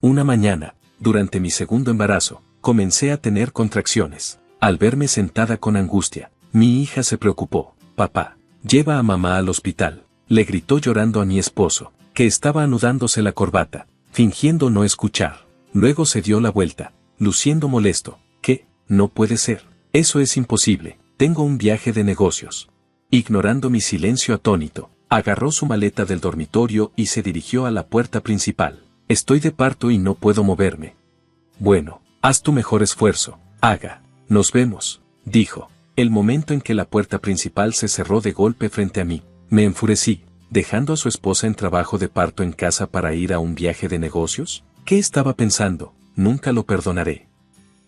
Una mañana, durante mi segundo embarazo, comencé a tener contracciones. Al verme sentada con angustia, mi hija se preocupó. Papá, lleva a mamá al hospital, le gritó llorando a mi esposo, que estaba anudándose la corbata, fingiendo no escuchar. Luego se dio la vuelta, luciendo molesto. ¿Qué? No puede ser. Eso es imposible. Tengo un viaje de negocios. Ignorando mi silencio atónito, agarró su maleta del dormitorio y se dirigió a la puerta principal. Estoy de parto y no puedo moverme. Bueno, haz tu mejor esfuerzo, Haga. Nos vemos, dijo. El momento en que la puerta principal se cerró de golpe frente a mí, me enfurecí, dejando a su esposa en trabajo de parto en casa para ir a un viaje de negocios. ¿Qué estaba pensando? Nunca lo perdonaré.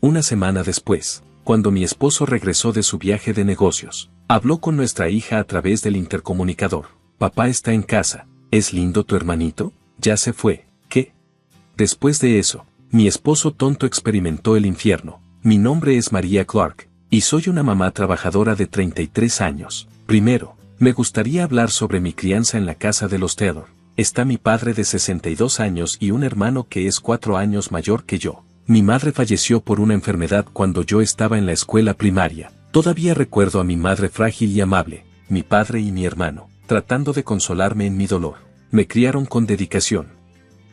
Una semana después, cuando mi esposo regresó de su viaje de negocios, habló con nuestra hija a través del intercomunicador. Papá está en casa. ¿Es lindo tu hermanito? Ya se fue. ¿Qué? Después de eso, mi esposo tonto experimentó el infierno. Mi nombre es María Clark, y soy una mamá trabajadora de 33 años. Primero, me gustaría hablar sobre mi crianza en la casa de los Taylor. Está mi padre de 62 años y un hermano que es 4 años mayor que yo. Mi madre falleció por una enfermedad cuando yo estaba en la escuela primaria. Todavía recuerdo a mi madre frágil y amable, mi padre y mi hermano, tratando de consolarme en mi dolor. Me criaron con dedicación.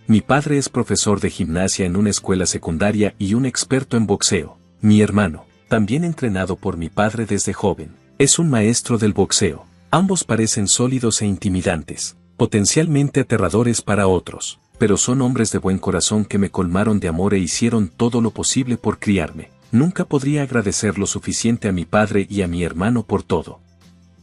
Mi padre es profesor de gimnasia en una escuela secundaria y un experto en boxeo. Mi hermano, también entrenado por mi padre desde joven, es un maestro del boxeo. Ambos parecen sólidos e intimidantes, potencialmente aterradores para otros, pero son hombres de buen corazón que me colmaron de amor e hicieron todo lo posible por criarme. Nunca podría agradecer lo suficiente a mi padre y a mi hermano por todo.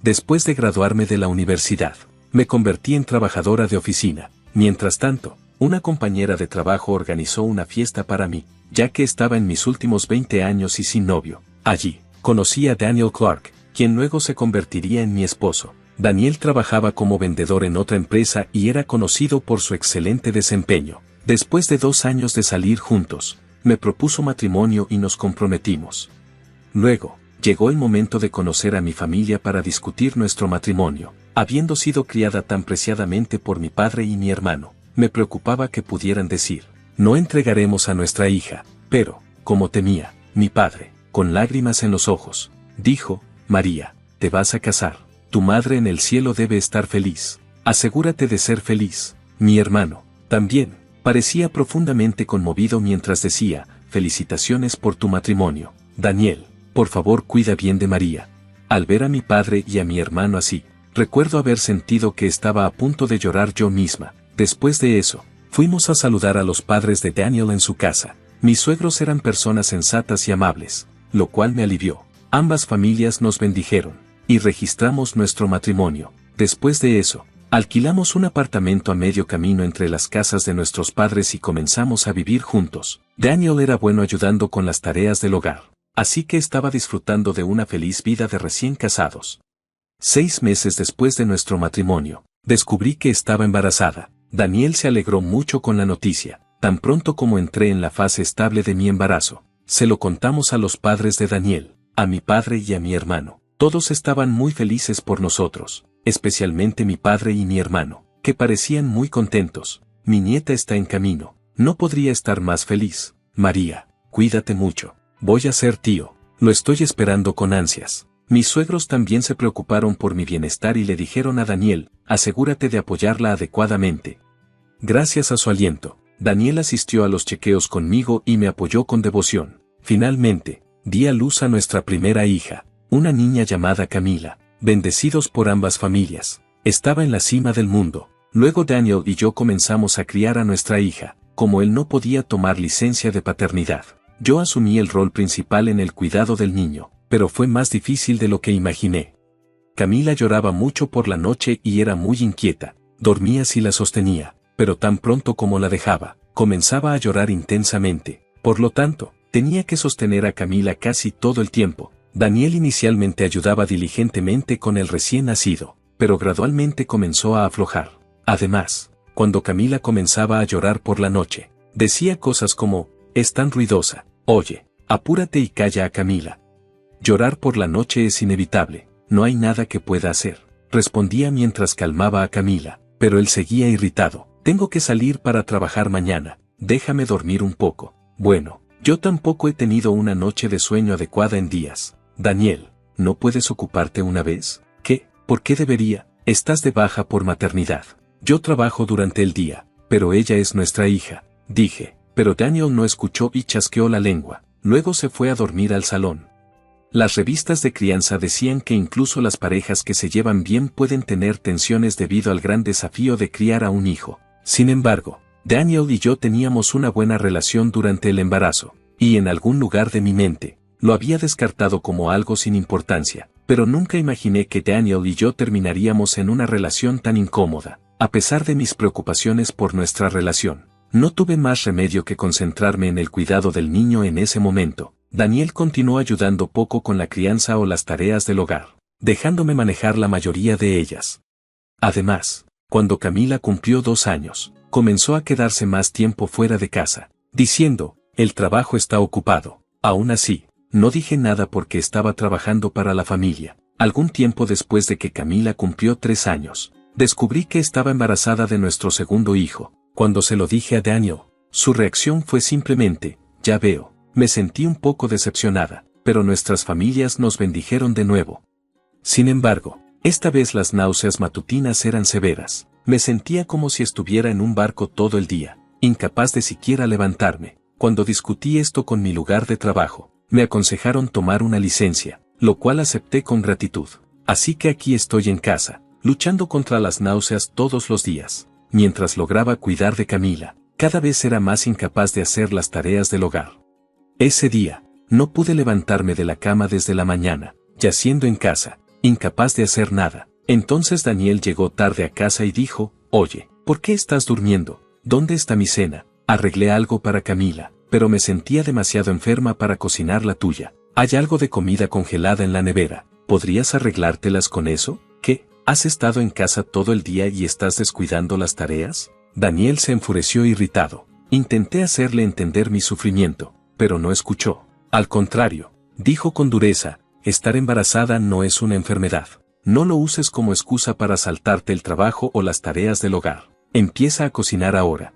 Después de graduarme de la universidad, me convertí en trabajadora de oficina. Mientras tanto, una compañera de trabajo organizó una fiesta para mí, ya que estaba en mis últimos 20 años y sin novio. Allí, conocí a Daniel Clark, quien luego se convertiría en mi esposo. Daniel trabajaba como vendedor en otra empresa y era conocido por su excelente desempeño. Después de 2 años de salir juntos, me propuso matrimonio y nos comprometimos. Luego, llegó el momento de conocer a mi familia para discutir nuestro matrimonio. Habiendo sido criada tan preciadamente por mi padre y mi hermano, me preocupaba que pudieran decir, no entregaremos a nuestra hija, pero, como temía, mi padre, con lágrimas en los ojos, dijo, María, te vas a casar, tu madre en el cielo debe estar feliz, asegúrate de ser feliz. Mi hermano, también, parecía profundamente conmovido mientras decía, felicitaciones por tu matrimonio, Daniel, por favor cuida bien de María. Al ver a mi padre y a mi hermano así, recuerdo haber sentido que estaba a punto de llorar yo misma. Después de eso, fuimos a saludar a los padres de Daniel en su casa. Mis suegros eran personas sensatas y amables, lo cual me alivió. Ambas familias nos bendijeron, y registramos nuestro matrimonio. Después de eso, alquilamos un apartamento a medio camino entre las casas de nuestros padres y comenzamos a vivir juntos. Daniel era bueno ayudando con las tareas del hogar, así que estaba disfrutando de una feliz vida de recién casados. 6 meses después de nuestro matrimonio, descubrí que estaba embarazada. Daniel se alegró mucho con la noticia. Tan pronto como entré en la fase estable de mi embarazo, se lo contamos a los padres de Daniel, a mi padre y a mi hermano. Todos estaban muy felices por nosotros, especialmente mi padre y mi hermano, que parecían muy contentos. Mi nieta está en camino, no podría estar más feliz. María, cuídate mucho, voy a ser tío, lo estoy esperando con ansias. Mis suegros también se preocuparon por mi bienestar y le dijeron a Daniel, asegúrate de apoyarla adecuadamente. Gracias a su aliento, Daniel asistió a los chequeos conmigo y me apoyó con devoción. Finalmente, di a luz a nuestra primera hija, una niña llamada Camila. Bendecidos por ambas familias, estaba en la cima del mundo. Luego Daniel y yo comenzamos a criar a nuestra hija. Como él no podía tomar licencia de paternidad, yo asumí el rol principal en el cuidado del niño. Pero fue más difícil de lo que imaginé. Camila lloraba mucho por la noche y era muy inquieta. Dormía si la sostenía, pero tan pronto como la dejaba, comenzaba a llorar intensamente. Por lo tanto, tenía que sostener a Camila casi todo el tiempo. Daniel inicialmente ayudaba diligentemente con el recién nacido, pero gradualmente comenzó a aflojar. Además, cuando Camila comenzaba a llorar por la noche, decía cosas como, es tan ruidosa, oye, apúrate y calla a Camila. Llorar por la noche es inevitable, no hay nada que pueda hacer, respondía mientras calmaba a Camila, pero él seguía irritado. Tengo que salir para trabajar mañana, déjame dormir un poco. Bueno, yo tampoco he tenido una noche de sueño adecuada en días. Daniel, ¿no puedes ocuparte una vez? ¿Qué? ¿Por qué debería? Estás de baja por maternidad. Yo trabajo durante el día, pero ella es nuestra hija, dije, pero Daniel no escuchó y chasqueó la lengua. Luego se fue a dormir al salón. Las revistas de crianza decían que incluso las parejas que se llevan bien pueden tener tensiones debido al gran desafío de criar a un hijo. Sin embargo, Daniel y yo teníamos una buena relación durante el embarazo, y en algún lugar de mi mente, lo había descartado como algo sin importancia, pero nunca imaginé que Daniel y yo terminaríamos en una relación tan incómoda. A pesar de mis preocupaciones por nuestra relación, no tuve más remedio que concentrarme en el cuidado del niño en ese momento. Daniel continuó ayudando poco con la crianza o las tareas del hogar, dejándome manejar la mayoría de ellas. Además, cuando Camila cumplió 2 años, comenzó a quedarse más tiempo fuera de casa, diciendo, el trabajo está ocupado. Aún así, no dije nada porque estaba trabajando para la familia. Algún tiempo después de que Camila cumplió 3 años, descubrí que estaba embarazada de nuestro segundo hijo. Cuando se lo dije a Daniel, su reacción fue simplemente, ya veo. Me sentí un poco decepcionada, pero nuestras familias nos bendijeron de nuevo. Sin embargo, esta vez las náuseas matutinas eran severas. Me sentía como si estuviera en un barco todo el día, incapaz de siquiera levantarme. Cuando discutí esto con mi lugar de trabajo, me aconsejaron tomar una licencia, lo cual acepté con gratitud. Así que aquí estoy en casa, luchando contra las náuseas todos los días. Mientras lograba cuidar de Camila, cada vez era más incapaz de hacer las tareas del hogar. Ese día, no pude levantarme de la cama desde la mañana, yaciendo en casa, incapaz de hacer nada. Entonces Daniel llegó tarde a casa y dijo, oye, ¿por qué estás durmiendo? ¿Dónde está mi cena? Arreglé algo para Camila, pero me sentía demasiado enferma para cocinar la tuya. Hay algo de comida congelada en la nevera, ¿podrías arreglártelas con eso? ¿Qué? ¿Has estado en casa todo el día y estás descuidando las tareas? Daniel se enfureció irritado. Intenté hacerle entender mi sufrimiento, pero no escuchó. Al contrario, dijo con dureza, estar embarazada no es una enfermedad. No lo uses como excusa para saltarte el trabajo o las tareas del hogar. Empieza a cocinar ahora.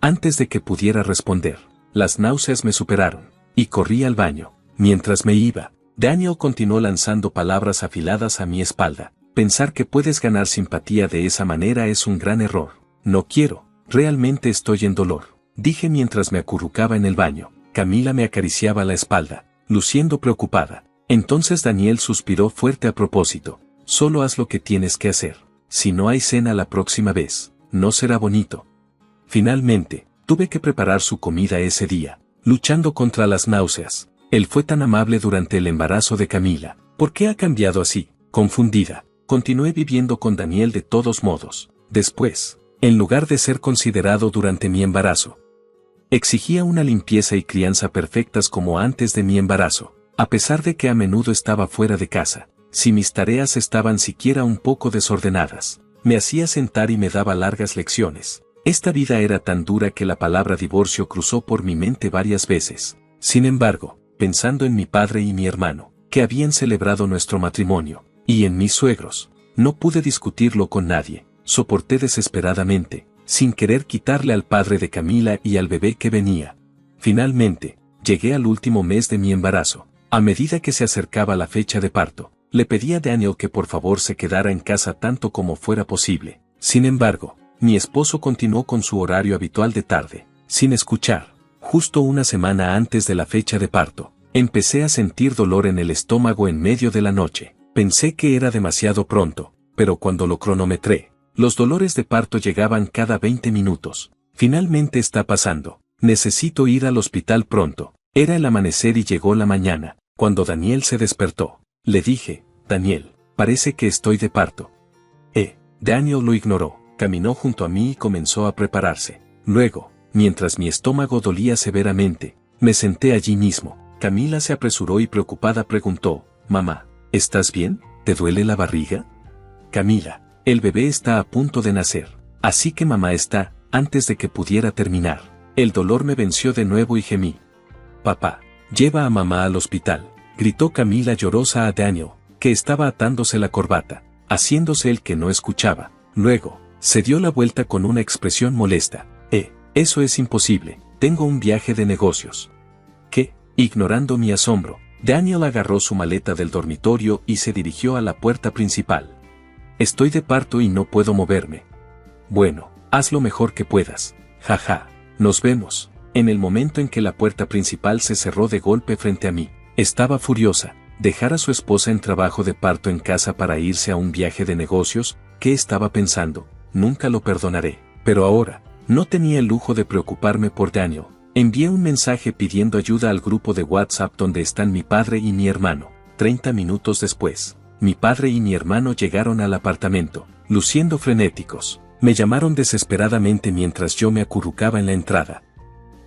Antes de que pudiera responder, las náuseas me superaron, y corrí al baño. Mientras me iba, Daniel continuó lanzando palabras afiladas a mi espalda. Pensar que puedes ganar simpatía de esa manera es un gran error. No quiero, realmente estoy en dolor, dije mientras me acurrucaba en el baño. Camila me acariciaba la espalda, luciendo preocupada. Entonces Daniel suspiró fuerte a propósito. Solo haz lo que tienes que hacer. Si no hay cena la próxima vez, no será bonito. Finalmente, tuve que preparar su comida ese día, luchando contra las náuseas. Él fue tan amable durante el embarazo de Camila. ¿Por qué ha cambiado así? Confundida, continué viviendo con Daniel de todos modos. Después, en lugar de ser considerado durante mi embarazo, exigía una limpieza y crianza perfectas como antes de mi embarazo, a pesar de que a menudo estaba fuera de casa. Si mis tareas estaban siquiera un poco desordenadas, me hacía sentar y me daba largas lecciones. Esta vida era tan dura que la palabra divorcio cruzó por mi mente varias veces. Sin embargo, pensando en mi padre y mi hermano, que habían celebrado nuestro matrimonio, y en mis suegros, no pude discutirlo con nadie. Soporté desesperadamente, sin querer quitarle al padre de Camila y al bebé que venía. Finalmente, llegué al último mes de mi embarazo. A medida que se acercaba la fecha de parto, le pedí a Daniel que por favor se quedara en casa tanto como fuera posible. Sin embargo, mi esposo continuó con su horario habitual de tarde, sin escuchar. Justo una semana antes de la fecha de parto, empecé a sentir dolor en el estómago en medio de la noche. Pensé que era demasiado pronto, pero cuando lo cronometré, los dolores de parto llegaban cada 20 minutos. Finalmente está pasando. Necesito ir al hospital pronto. Era el amanecer y llegó la mañana. Cuando Daniel se despertó, le dije, Daniel, parece que estoy de parto. Daniel lo ignoró, caminó junto a mí y comenzó a prepararse. Luego, mientras mi estómago dolía severamente, me senté allí mismo. Camila se apresuró y preocupada preguntó, mamá, ¿estás bien? ¿Te duele la barriga? Camila, el bebé está a punto de nacer, así que mamá está, antes de que pudiera terminar. El dolor me venció de nuevo y gemí. Papá, lleva a mamá al hospital, gritó Camila llorosa a Daniel, que estaba atándose la corbata, haciéndose el que no escuchaba. Luego, se dio la vuelta con una expresión molesta. Eso es imposible, tengo un viaje de negocios. ¿Qué? Ignorando mi asombro, Daniel agarró su maleta del dormitorio y se dirigió a la puerta principal. Estoy de parto y no puedo moverme. Bueno, haz lo mejor que puedas. Jaja, nos vemos. En el momento en que la puerta principal se cerró de golpe frente a mí, estaba furiosa. Dejar a su esposa en trabajo de parto en casa para irse a un viaje de negocios, ¿qué estaba pensando? Nunca lo perdonaré. Pero ahora, no tenía el lujo de preocuparme por Daniel. Envié un mensaje pidiendo ayuda al grupo de WhatsApp donde están mi padre y mi hermano. 30 minutos después, mi padre y mi hermano llegaron al apartamento, luciendo frenéticos. Me llamaron desesperadamente mientras yo me acurrucaba en la entrada.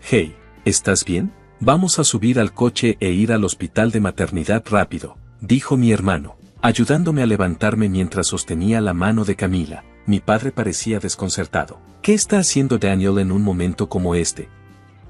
Hey, ¿estás bien? Vamos a subir al coche e ir al hospital de maternidad rápido, dijo mi hermano, ayudándome a levantarme mientras sostenía la mano de Camila. Mi padre parecía desconcertado. ¿Qué está haciendo Daniel en un momento como este?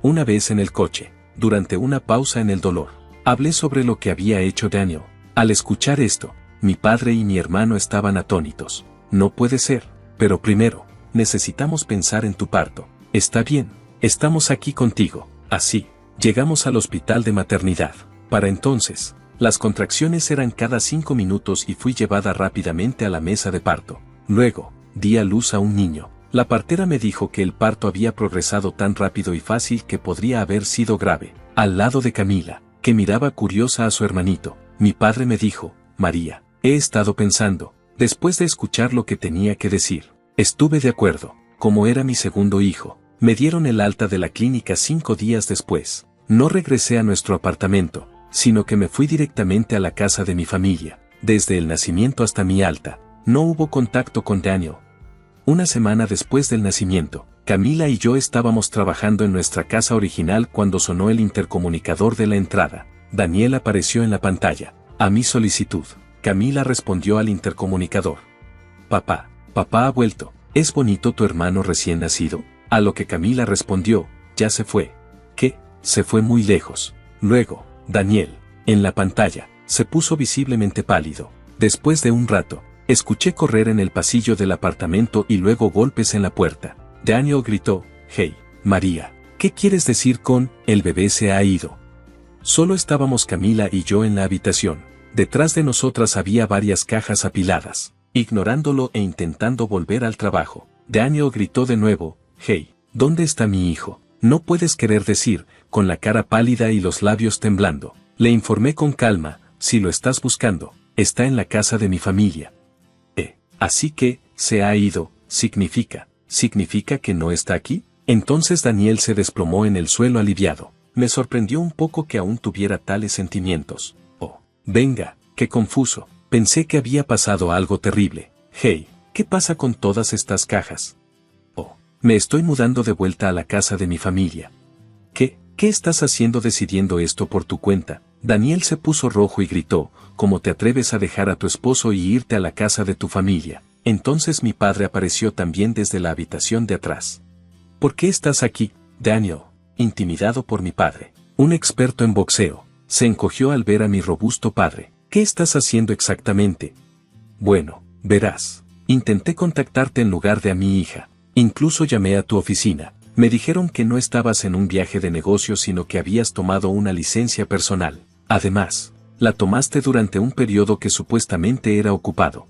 Una vez en el coche, durante una pausa en el dolor, hablé sobre lo que había hecho Daniel. Al escuchar esto, mi padre y mi hermano estaban atónitos. No puede ser, pero primero, necesitamos pensar en tu parto. Está bien, estamos aquí contigo. Así, llegamos al hospital de maternidad. Para entonces, las contracciones eran cada 5 minutos y fui llevada rápidamente a la mesa de parto. Luego, di a luz a un niño. La partera me dijo que el parto había progresado tan rápido y fácil que podría haber sido grave. Al lado de Camila, que miraba curiosa a su hermanito, mi padre me dijo, María, he estado pensando, después de escuchar lo que tenía que decir. Estuve de acuerdo, como era mi segundo hijo. Me dieron el alta de la clínica 5 días después. No regresé a nuestro apartamento, sino que me fui directamente a la casa de mi familia. Desde el nacimiento hasta mi alta, no hubo contacto con Daniel. Una semana después del nacimiento, Camila y yo estábamos trabajando en nuestra casa original cuando sonó el intercomunicador de la entrada. Daniel apareció en la pantalla. A mi solicitud, Camila respondió al intercomunicador. Papá ha vuelto. ¿Es bonito tu hermano recién nacido? A lo que Camila respondió, ya se fue. ¿Qué? Se fue muy lejos. Luego, Daniel, en la pantalla, se puso visiblemente pálido. Después de un rato, escuché correr en el pasillo del apartamento y luego golpes en la puerta. Daniel gritó, hey, María, ¿qué quieres decir con, el bebé se ha ido? Solo estábamos Camila y yo en la habitación. Detrás de nosotras había varias cajas apiladas. Ignorándolo e intentando volver al trabajo, Daniel gritó de nuevo, hey, ¿dónde está mi hijo? No puedes querer decir, con la cara pálida y los labios temblando. Le informé con calma, si lo estás buscando, está en la casa de mi familia. Así que, se ha ido, ¿significa que no está aquí? Entonces Daniel se desplomó en el suelo aliviado. Me sorprendió un poco que aún tuviera tales sentimientos. Oh, venga, qué confuso. Pensé que había pasado algo terrible. Hey, ¿qué pasa con todas estas cajas? Oh, me estoy mudando de vuelta a la casa de mi familia. ¿Qué estás haciendo decidiendo esto por tu cuenta? Daniel se puso rojo y gritó, ¿cómo te atreves a dejar a tu esposo y irte a la casa de tu familia? Entonces mi padre apareció también desde la habitación de atrás. ¿Por qué estás aquí, Daniel? Intimidado por mi padre, un experto en boxeo, se encogió al ver a mi robusto padre. ¿Qué estás haciendo exactamente? Bueno, verás. Intenté contactarte en lugar de a mi hija. Incluso llamé a tu oficina. Me dijeron que no estabas en un viaje de negocios sino que habías tomado una licencia personal. Además, la tomaste durante un periodo que supuestamente era ocupado.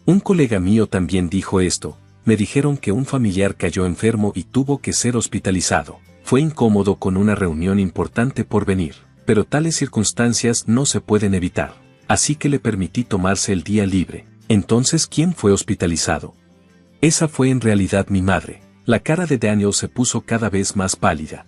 Un colega mío también dijo esto. Me dijeron que un familiar cayó enfermo y tuvo que ser hospitalizado. Fue incómodo con una reunión importante por venir, pero tales circunstancias no se pueden evitar. Así que le permití tomarse el día libre. Entonces, ¿quién fue hospitalizado? Esa fue en realidad mi madre. La cara de Daniel se puso cada vez más pálida.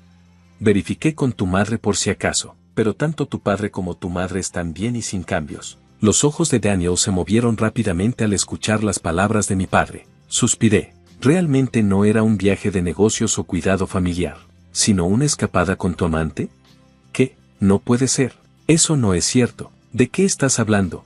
Verifiqué con tu madre por si acaso, pero tanto tu padre como tu madre están bien y sin cambios. Los ojos de Daniel se movieron rápidamente al escuchar las palabras de mi padre. Suspiré. ¿Realmente no era un viaje de negocios o cuidado familiar, sino una escapada con tu amante? ¿Qué? No puede ser. Eso no es cierto. ¿De qué estás hablando?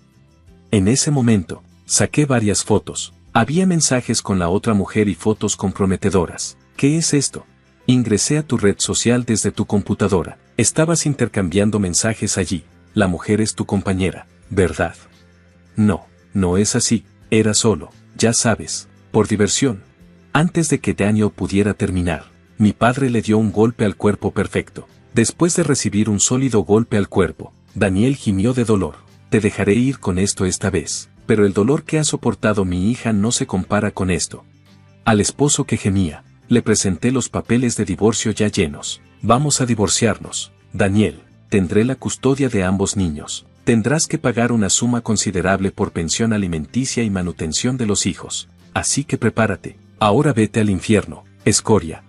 En ese momento, saqué varias fotos. Había mensajes con la otra mujer y fotos comprometedoras. ¿Qué es esto? Ingresé a tu red social desde tu computadora. Estabas intercambiando mensajes allí. La mujer es tu compañera, ¿verdad? No, no es así. Era solo, ya sabes, por diversión. Antes de que Daniel pudiera terminar, Mi padre le dio un golpe al cuerpo perfecto. Después de recibir un sólido golpe al cuerpo, Daniel gimió de dolor. Te dejaré ir con esto esta vez, pero el dolor que ha soportado mi hija no se compara con esto. Al esposo que gemía, le presenté los papeles de divorcio ya llenos. Vamos a divorciarnos, Daniel. Tendré la custodia de ambos niños. Tendrás que pagar una suma considerable por pensión alimenticia y manutención de los hijos. Así que prepárate. Ahora vete al infierno, escoria.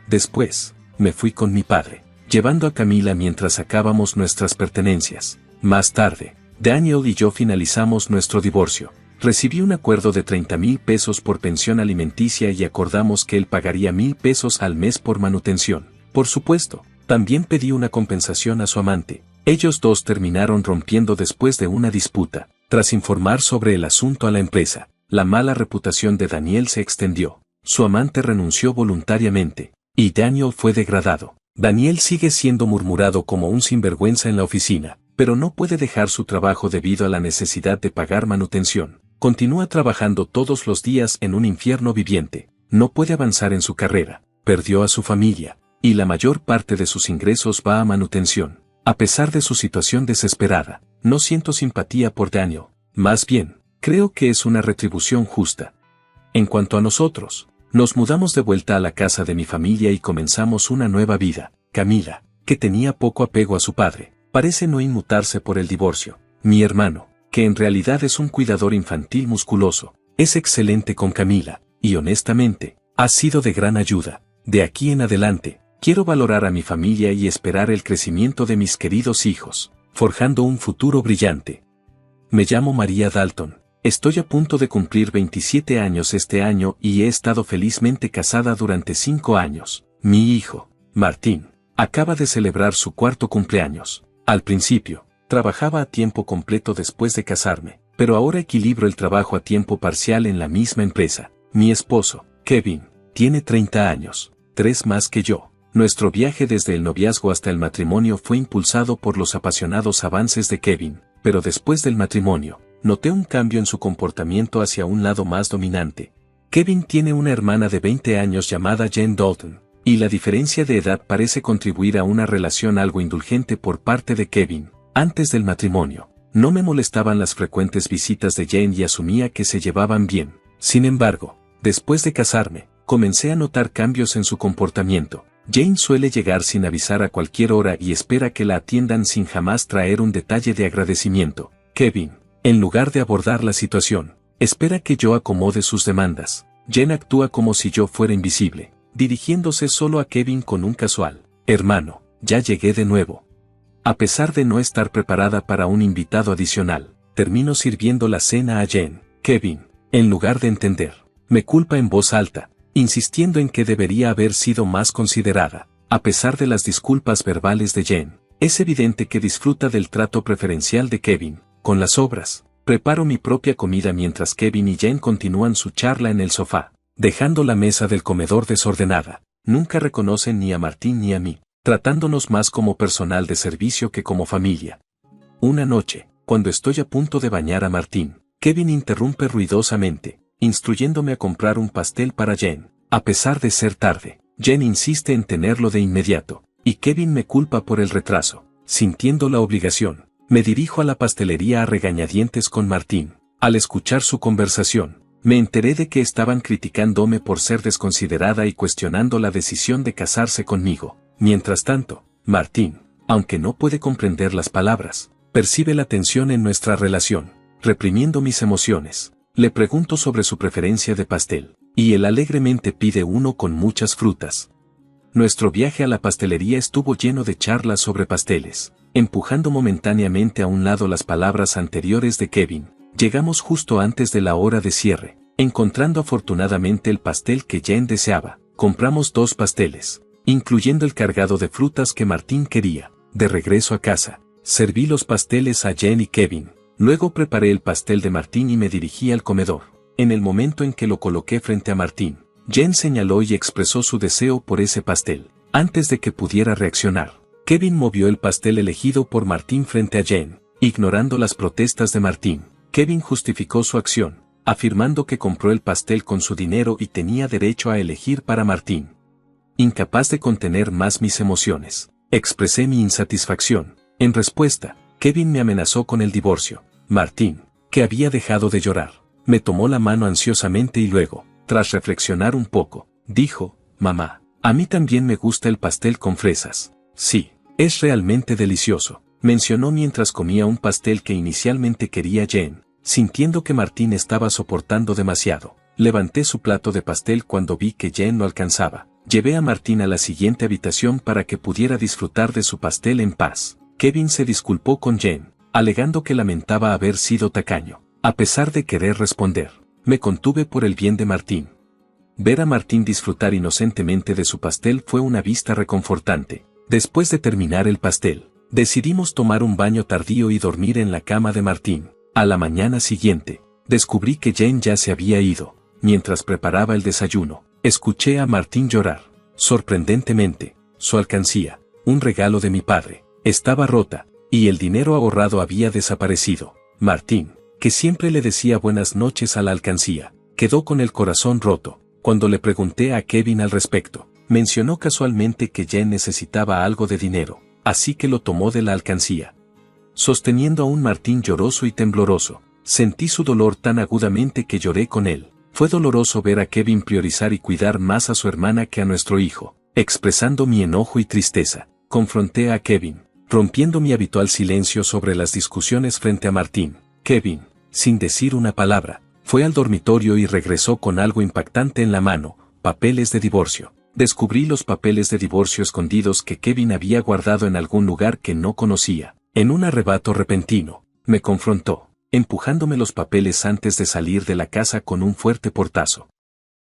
Después, me fui con mi padre, llevando a Camila mientras sacábamos nuestras pertenencias. Más tarde, Daniel y yo finalizamos nuestro divorcio. Recibí un acuerdo de 30,000 pesos por pensión alimenticia y acordamos que él pagaría 1,000 pesos al mes por manutención. Por supuesto, también pedí una compensación a su amante. Ellos dos terminaron rompiendo después de una disputa. Tras informar sobre el asunto a la empresa, la mala reputación de Daniel se extendió. Su amante renunció voluntariamente, y Daniel fue degradado. Daniel sigue siendo murmurado como un sinvergüenza en la oficina, pero no puede dejar su trabajo debido a la necesidad de pagar manutención. Continúa trabajando todos los días en un infierno viviente. No puede avanzar en su carrera, perdió a su familia, y la mayor parte de sus ingresos va a manutención. A pesar de su situación desesperada, no siento simpatía por Daniel. Más bien, creo que es una retribución justa. En cuanto a nosotros, nos mudamos de vuelta a la casa de mi familia y comenzamos una nueva vida. Camila, que tenía poco apego a su padre, parece no inmutarse por el divorcio. Mi hermano, que en realidad es un cuidador infantil musculoso, es excelente con Camila, y honestamente, ha sido de gran ayuda. De aquí en adelante, quiero valorar a mi familia y esperar el crecimiento de mis queridos hijos, forjando un futuro brillante. Me llamo María Dalton, estoy a punto de cumplir 27 años este año y he estado felizmente casada durante 5 años. Mi hijo, Martín, acaba de celebrar su 4º cumpleaños. Al principio, trabajaba a tiempo completo después de casarme, pero ahora equilibro el trabajo a tiempo parcial en la misma empresa. Mi esposo, Kevin, tiene 30 años, 3 más que yo. Nuestro viaje desde el noviazgo hasta el matrimonio fue impulsado por los apasionados avances de Kevin, pero después del matrimonio, noté un cambio en su comportamiento hacia un lado más dominante. Kevin tiene una hermana de 20 años llamada Jen Dalton, y la diferencia de edad parece contribuir a una relación algo indulgente por parte de Kevin. Antes del matrimonio, no me molestaban las frecuentes visitas de Jen y asumía que se llevaban bien. Sin embargo, después de casarme, comencé a notar cambios en su comportamiento. Jane suele llegar sin avisar a cualquier hora y espera que la atiendan sin jamás traer un detalle de agradecimiento. Kevin, en lugar de abordar la situación, espera que yo acomode sus demandas. Jane actúa como si yo fuera invisible, dirigiéndose solo a Kevin con un casual: hermano, ya llegué de nuevo. A pesar de no estar preparada para un invitado adicional, termino sirviendo la cena a Jane. Kevin, en lugar de entender, me culpa en voz alta, insistiendo en que debería haber sido más considerada. A pesar de las disculpas verbales de Jen, es evidente que disfruta del trato preferencial de Kevin. Con las obras, preparo mi propia comida mientras Kevin y Jen continúan su charla en el sofá, dejando la mesa del comedor desordenada. Nunca reconocen ni a Martín ni a mí, tratándonos más como personal de servicio que como familia. Una noche, cuando estoy a punto de bañar a Martín, Kevin interrumpe ruidosamente, instruyéndome a comprar un pastel para Jen. A pesar de ser tarde, Jen insiste en tenerlo de inmediato, y Kevin me culpa por el retraso. Sintiendo la obligación, me dirijo a la pastelería a regañadientes con Martín. Al escuchar su conversación, me enteré de que estaban criticándome por ser desconsiderada y cuestionando la decisión de casarse conmigo. Mientras tanto, Martín, aunque no puede comprender las palabras, percibe la tensión en nuestra relación. Reprimiendo mis emociones, le pregunto sobre su preferencia de pastel, y él alegremente pide uno con muchas frutas. Nuestro viaje a la pastelería estuvo lleno de charlas sobre pasteles. Empujando momentáneamente a un lado las palabras anteriores de Kevin, llegamos justo antes de la hora de cierre, encontrando afortunadamente el pastel que Jen deseaba. Compramos 2 pasteles, incluyendo el cargado de frutas que Martín quería. De regreso a casa, serví los pasteles a Jen y Kevin. Luego preparé el pastel de Martín y me dirigí al comedor. En el momento en que lo coloqué frente a Martín, Jen señaló y expresó su deseo por ese pastel. Antes de que pudiera reaccionar, Kevin movió el pastel elegido por Martín frente a Jen. Ignorando las protestas de Martín, Kevin justificó su acción, afirmando que compró el pastel con su dinero y tenía derecho a elegir para Martín. incapaz de contener más mis emociones. Expresé mi insatisfacción. En respuesta, Kevin me amenazó con el divorcio. Martín, que había dejado de llorar, me tomó la mano ansiosamente y luego, tras reflexionar un poco, dijo: mamá, a mí también me gusta el pastel con fresas. Sí, es realmente delicioso, mencionó mientras comía un pastel que inicialmente quería Jen. Sintiendo que Martín estaba soportando demasiado, levanté su plato de pastel cuando vi que Jen no alcanzaba. Llevé a Martín a la siguiente habitación para que pudiera disfrutar de su pastel en paz. Kevin se disculpó con Jen, alegando que lamentaba haber sido tacaño. A pesar de querer responder, me contuve por el bien de Martín. Ver a Martín disfrutar inocentemente de su pastel fue una vista reconfortante. Después de terminar el pastel, decidimos tomar un baño tardío y dormir en la cama de Martín. A la mañana siguiente, descubrí que Jen ya se había ido. Mientras preparaba el desayuno, escuché a Martín llorar. Sorprendentemente, su alcancía, un regalo de mi padre, estaba rota, y el dinero ahorrado había desaparecido. Martín, que siempre le decía buenas noches a la alcancía, quedó con el corazón roto. Cuando le pregunté a Kevin al respecto, mencionó casualmente que Jen necesitaba algo de dinero, así que lo tomó de la alcancía. Sosteniendo a un Martín lloroso y tembloroso, sentí su dolor tan agudamente que lloré con él. Fue doloroso ver a Kevin priorizar y cuidar más a su hermana que a nuestro hijo. Expresando mi enojo y tristeza, confronté a Kevin, rompiendo mi habitual silencio sobre las discusiones frente a Martín. Kevin, sin decir una palabra, fue al dormitorio y regresó con algo impactante en la mano: papeles de divorcio. Descubrí los papeles de divorcio escondidos que Kevin había guardado en algún lugar que no conocía. En un arrebato repentino, me confrontó, empujándome los papeles antes de salir de la casa con un fuerte portazo.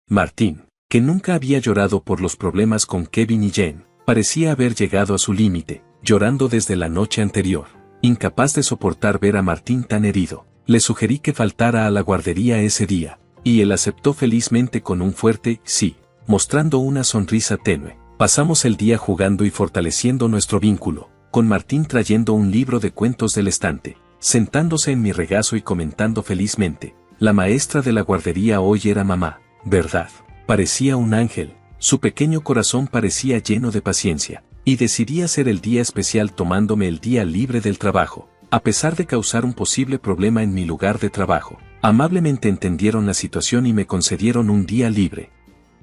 Martín, que nunca había llorado por los problemas con Kevin y Jen, parecía haber llegado a su límite, llorando desde la noche anterior. Incapaz de soportar ver a Martín tan herido, le sugerí que faltara a la guardería ese día, y él aceptó felizmente con un fuerte sí, mostrando una sonrisa tenue. Pasamos el día jugando y fortaleciendo nuestro vínculo, con Martín trayendo un libro de cuentos del estante, sentándose en mi regazo y comentando felizmente: la maestra de la guardería hoy era mamá, ¿verdad? Parecía un ángel, su pequeño corazón parecía lleno de paciencia, y decidí hacer el día especial tomándome el día libre del trabajo. A pesar de causar un posible problema en mi lugar de trabajo, amablemente entendieron la situación y me concedieron un día libre.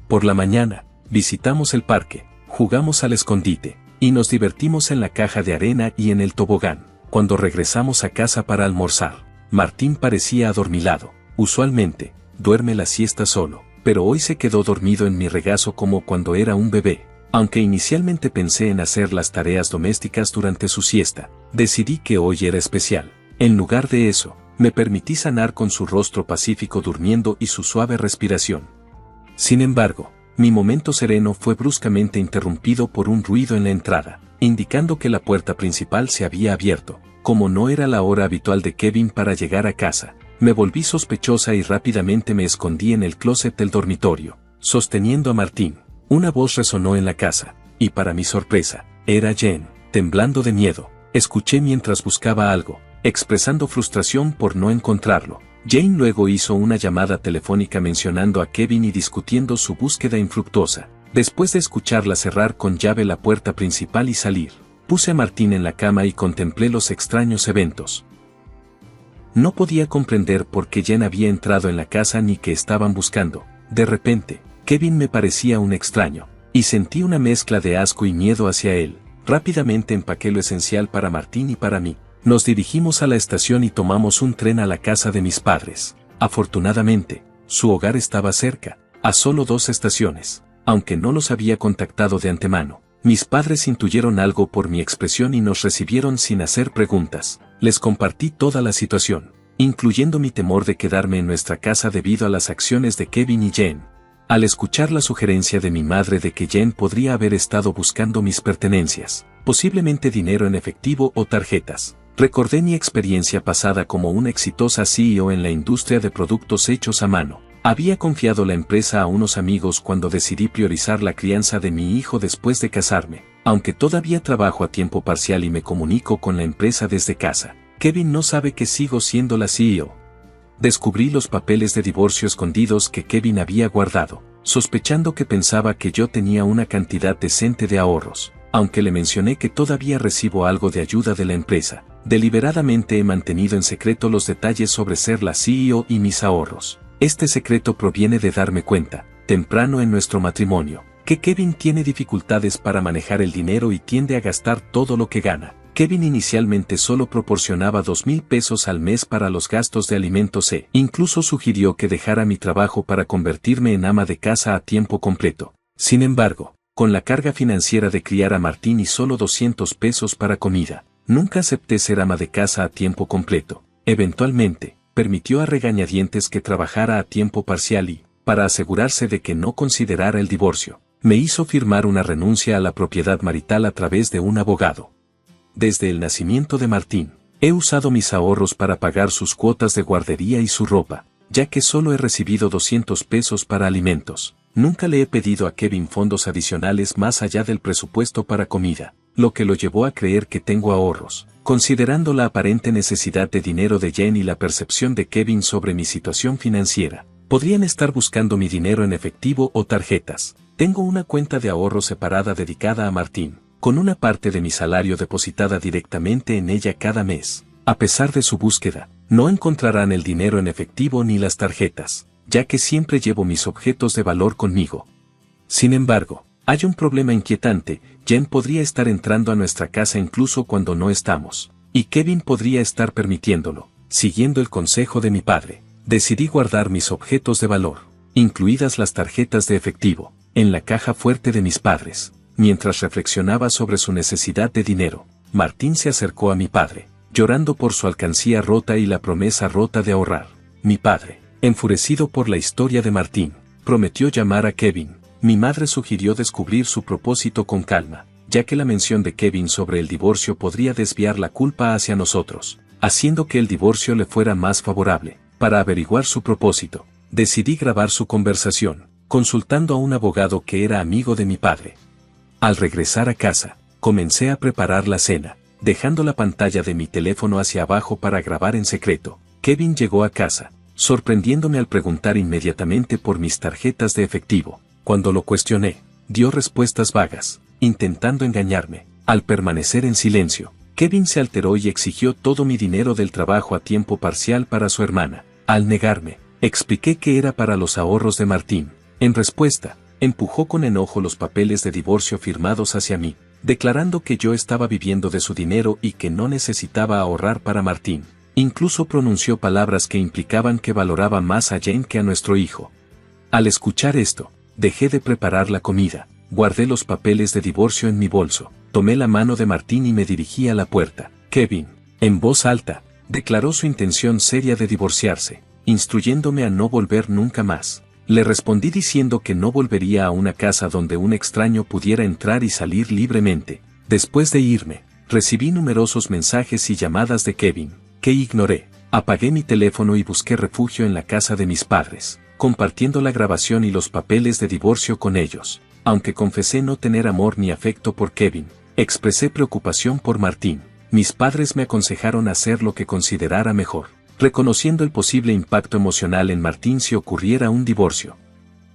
Por la mañana, visitamos el parque, jugamos al escondite, y nos divertimos en la caja de arena y en el tobogán. Cuando regresamos a casa para almorzar, Martín parecía adormilado. Usualmente, duerme la siesta solo, pero hoy se quedó dormido en mi regazo como cuando era un bebé. Aunque inicialmente pensé en hacer las tareas domésticas durante su siesta, decidí que hoy era especial. En lugar de eso, me permití sanar con su rostro pacífico durmiendo y su suave respiración. Sin embargo, mi momento sereno fue bruscamente interrumpido por un ruido en la entrada, indicando que la puerta principal se había abierto. Como no era la hora habitual de Kevin para llegar a casa, me volví sospechosa y rápidamente me escondí en el closet del dormitorio, sosteniendo a Martín. Una voz resonó en la casa, y para mi sorpresa, era Jen. Temblando de miedo, escuché mientras buscaba algo, expresando frustración por no encontrarlo. Jane luego hizo una llamada telefónica mencionando a Kevin y discutiendo su búsqueda infructuosa. Después de escucharla cerrar con llave la puerta principal y salir, puse a Martín en la cama y contemplé los extraños eventos. No podía comprender por qué Jen había entrado en la casa ni qué estaban buscando. De repente, Kevin me parecía un extraño, y sentí una mezcla de asco y miedo hacia él. Rápidamente empaqué lo esencial para Martín y para mí. Nos dirigimos a la estación y tomamos un tren a la casa de mis padres. Afortunadamente, su hogar estaba cerca, a solo 2 estaciones. Aunque no los había contactado de antemano, mis padres intuyeron algo por mi expresión y nos recibieron sin hacer preguntas. Les compartí toda la situación, incluyendo mi temor de quedarme en nuestra casa debido a las acciones de Kevin y Jen. Al escuchar la sugerencia de mi madre de que Jen podría haber estado buscando mis pertenencias, posiblemente dinero en efectivo o tarjetas, recordé mi experiencia pasada como una exitosa CEO en la industria de productos hechos a mano. Había confiado la empresa a unos amigos cuando decidí priorizar la crianza de mi hijo después de casarme. Aunque todavía trabajo a tiempo parcial y me comunico con la empresa desde casa, Kevin no sabe que sigo siendo la CEO. Descubrí los papeles de divorcio escondidos que Kevin había guardado. sospechando que pensaba que yo tenía una cantidad decente de ahorros. Aunque le mencioné que todavía recibo algo de ayuda de la empresa, deliberadamente he mantenido en secreto los detalles sobre ser la CEO y mis ahorros. Este secreto proviene de darme cuenta, temprano en nuestro matrimonio, que Kevin tiene dificultades para manejar el dinero y tiende a gastar todo lo que gana. Kevin inicialmente solo proporcionaba 2,000 pesos al mes para los gastos de alimentos e incluso sugirió que dejara mi trabajo para convertirme en ama de casa a tiempo completo. Sin embargo, con la carga financiera de criar a Martín y solo 200 pesos para comida, nunca acepté ser ama de casa a tiempo completo. Eventualmente, permitió a regañadientes que trabajara a tiempo parcial y, para asegurarse de que no considerara el divorcio, me hizo firmar una renuncia a la propiedad marital a través de un abogado. Desde el nacimiento de Martín, he usado mis ahorros para pagar sus cuotas de guardería y su ropa, ya que solo he recibido 200 pesos para alimentos. Nunca le he pedido a Kevin fondos adicionales más allá del presupuesto para comida, lo que lo llevó a creer que tengo ahorros. Considerando la aparente necesidad de dinero de Jen y la percepción de Kevin sobre mi situación financiera, podrían estar buscando mi dinero en efectivo o tarjetas. Tengo una cuenta de ahorro separada dedicada a Martín, con una parte de mi salario depositada directamente en ella cada mes. A pesar de su búsqueda, no encontrarán el dinero en efectivo ni las tarjetas, ya que siempre llevo mis objetos de valor conmigo. Sin embargo, hay un problema inquietante. Jen podría estar entrando a nuestra casa incluso cuando no estamos, y Kevin podría estar permitiéndolo. Siguiendo el consejo de mi padre, decidí guardar mis objetos de valor, incluidas las tarjetas de efectivo, en la caja fuerte de mis padres. Mientras reflexionaba sobre su necesidad de dinero, Martín se acercó a mi padre, llorando por su alcancía rota y la promesa rota de ahorrar. Mi padre, enfurecido por la historia de Martín, prometió llamar a Kevin. Mi madre sugirió descubrir su propósito con calma, ya que la mención de Kevin sobre el divorcio podría desviar la culpa hacia nosotros, haciendo que el divorcio le fuera más favorable. Para averiguar su propósito, decidí grabar su conversación, consultando a un abogado que era amigo de mi padre. Al regresar a casa, comencé a preparar la cena, dejando la pantalla de mi teléfono hacia abajo para grabar en secreto. Kevin llegó a casa, sorprendiéndome al preguntar inmediatamente por mis tarjetas de efectivo. Cuando lo cuestioné, dio respuestas vagas, intentando engañarme. Al permanecer en silencio, Kevin se alteró y exigió todo mi dinero del trabajo a tiempo parcial para su hermana. Al negarme, expliqué que era para los ahorros de Martín. En respuesta, empujó con enojo los papeles de divorcio firmados hacia mí, declarando que yo estaba viviendo de su dinero y que no necesitaba ahorrar para Martín. Incluso pronunció palabras que implicaban que valoraba más a Jane que a nuestro hijo. Al escuchar esto, dejé de preparar la comida, guardé los papeles de divorcio en mi bolso, tomé la mano de Martín y me dirigí a la puerta. Kevin, en voz alta, declaró su intención seria de divorciarse, instruyéndome a no volver nunca más. Le respondí diciendo que no volvería a una casa donde un extraño pudiera entrar y salir libremente. Después de irme, recibí numerosos mensajes y llamadas de Kevin, que ignoré. Apagué mi teléfono y busqué refugio en la casa de mis padres, compartiendo la grabación y los papeles de divorcio con ellos. Aunque confesé no tener amor ni afecto por Kevin, expresé preocupación por Martín. Mis padres me aconsejaron hacer lo que considerara mejor, reconociendo el posible impacto emocional en Martín si ocurriera un divorcio.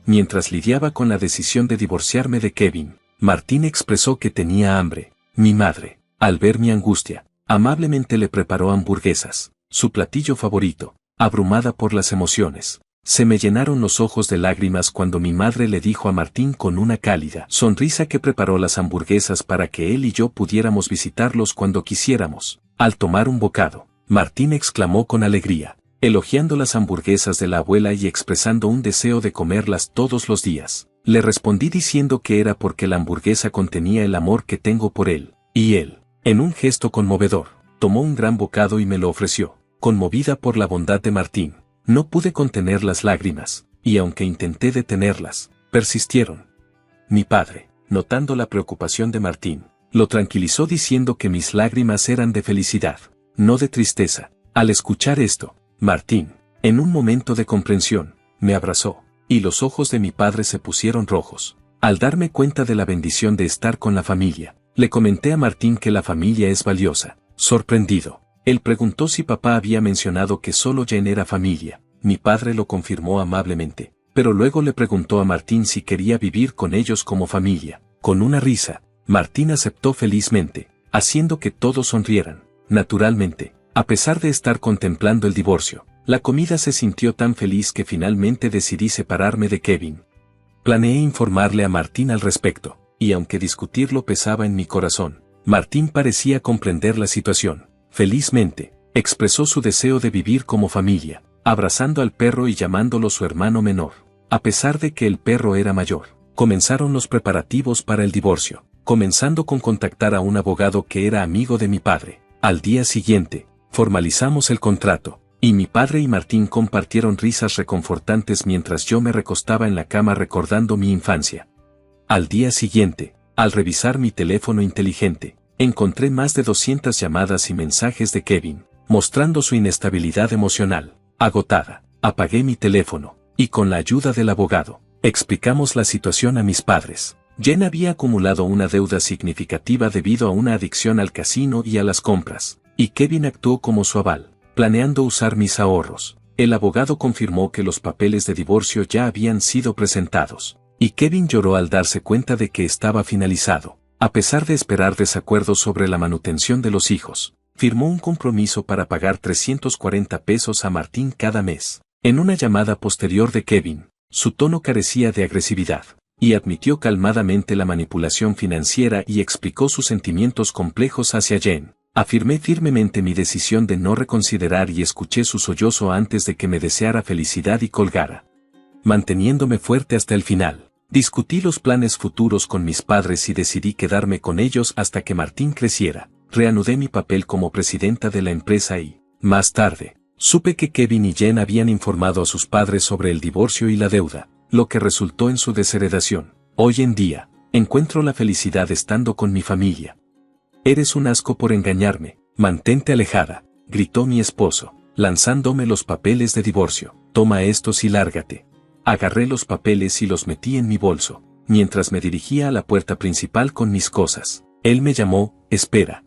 Mientras lidiaba con la decisión de divorciarme de Kevin, Martín expresó que tenía hambre. Mi madre, al ver mi angustia, amablemente le preparó hamburguesas, su platillo favorito. Abrumada por las emociones, se me llenaron los ojos de lágrimas cuando mi madre le dijo a Martín con una cálida sonrisa que preparó las hamburguesas para que él y yo pudiéramos visitarlos cuando quisiéramos. Al tomar un bocado, Martín exclamó con alegría, elogiando las hamburguesas de la abuela y expresando un deseo de comerlas todos los días. Le respondí diciendo que era porque la hamburguesa contenía el amor que tengo por él, y él, en un gesto conmovedor, tomó un gran bocado y me lo ofreció. Conmovida por la bondad de Martín, no pude contener las lágrimas, y aunque intenté detenerlas, persistieron. Mi padre, notando la preocupación de Martín, lo tranquilizó diciendo que mis lágrimas eran de felicidad, no de tristeza. Al escuchar esto, Martín, en un momento de comprensión, me abrazó, y los ojos de mi padre se pusieron rojos. Al darme cuenta de la bendición de estar con la familia, le comenté a Martín que la familia es valiosa. Sorprendido, él preguntó si papá había mencionado que solo Jen era familia. Mi padre lo confirmó amablemente. pero luego le preguntó a Martín si quería vivir con ellos como familia. Con una risa, Martín aceptó felizmente, haciendo que todos sonrieran. Naturalmente, a pesar de estar contemplando el divorcio, la comida se sintió tan feliz que finalmente decidí separarme de Kevin. Planeé informarle a Martín al respecto, y aunque discutirlo pesaba en mi corazón, Martín parecía comprender la situación. Felizmente, expresó su deseo de vivir como familia, abrazando al perro y llamándolo su hermano menor. A pesar de que el perro era mayor, comenzaron los preparativos para el divorcio, comenzando con contactar a un abogado que era amigo de mi padre. Al día siguiente, formalizamos el contrato, y mi padre y Martín compartieron risas reconfortantes mientras yo me recostaba en la cama recordando mi infancia. Al día siguiente, al revisar mi teléfono inteligente, encontré más de 200 llamadas y mensajes de Kevin, mostrando su inestabilidad emocional. Agotada, apagué mi teléfono, y con la ayuda del abogado, explicamos la situación a mis padres. Jen había acumulado una deuda significativa debido a una adicción al casino y a las compras, y Kevin actuó como su aval, planeando usar mis ahorros. El abogado confirmó que los papeles de divorcio ya habían sido presentados, y Kevin lloró al darse cuenta de que estaba finalizado. A pesar de esperar desacuerdos sobre la manutención de los hijos, firmó un compromiso para pagar 340 pesos a Martín cada mes. En una llamada posterior de Kevin, su tono carecía de agresividad, y admitió calmadamente la manipulación financiera y explicó sus sentimientos complejos hacia Jen. Afirmé firmemente mi decisión de no reconsiderar y escuché su sollozo antes de que me deseara felicidad y colgara. Manteniéndome fuerte hasta el final, discutí los planes futuros con mis padres y decidí quedarme con ellos hasta que Martín creciera. Reanudé mi papel como presidenta de la empresa y, más tarde, supe que Kevin y Jen habían informado a sus padres sobre el divorcio y la deuda, lo que resultó en su desheredación. Hoy en día, encuentro la felicidad estando con mi familia. Eres un asco por engañarme, mantente alejada, gritó mi esposo, lanzándome los papeles de divorcio. Toma estos y lárgate. Agarré los papeles y los metí en mi bolso, mientras me dirigía a la puerta principal con mis cosas. Él me llamó, espera.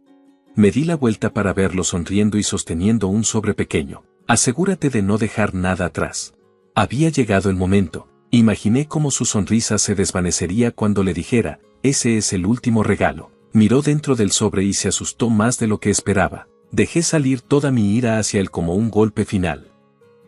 Me di la vuelta para verlo sonriendo y sosteniendo un sobre pequeño. Asegúrate de no dejar nada atrás. Había llegado el momento. Imaginé cómo su sonrisa se desvanecería cuando le dijera, ese es el último regalo. Miró dentro del sobre y se asustó más de lo que esperaba. Dejé salir toda mi ira hacia él como un golpe final.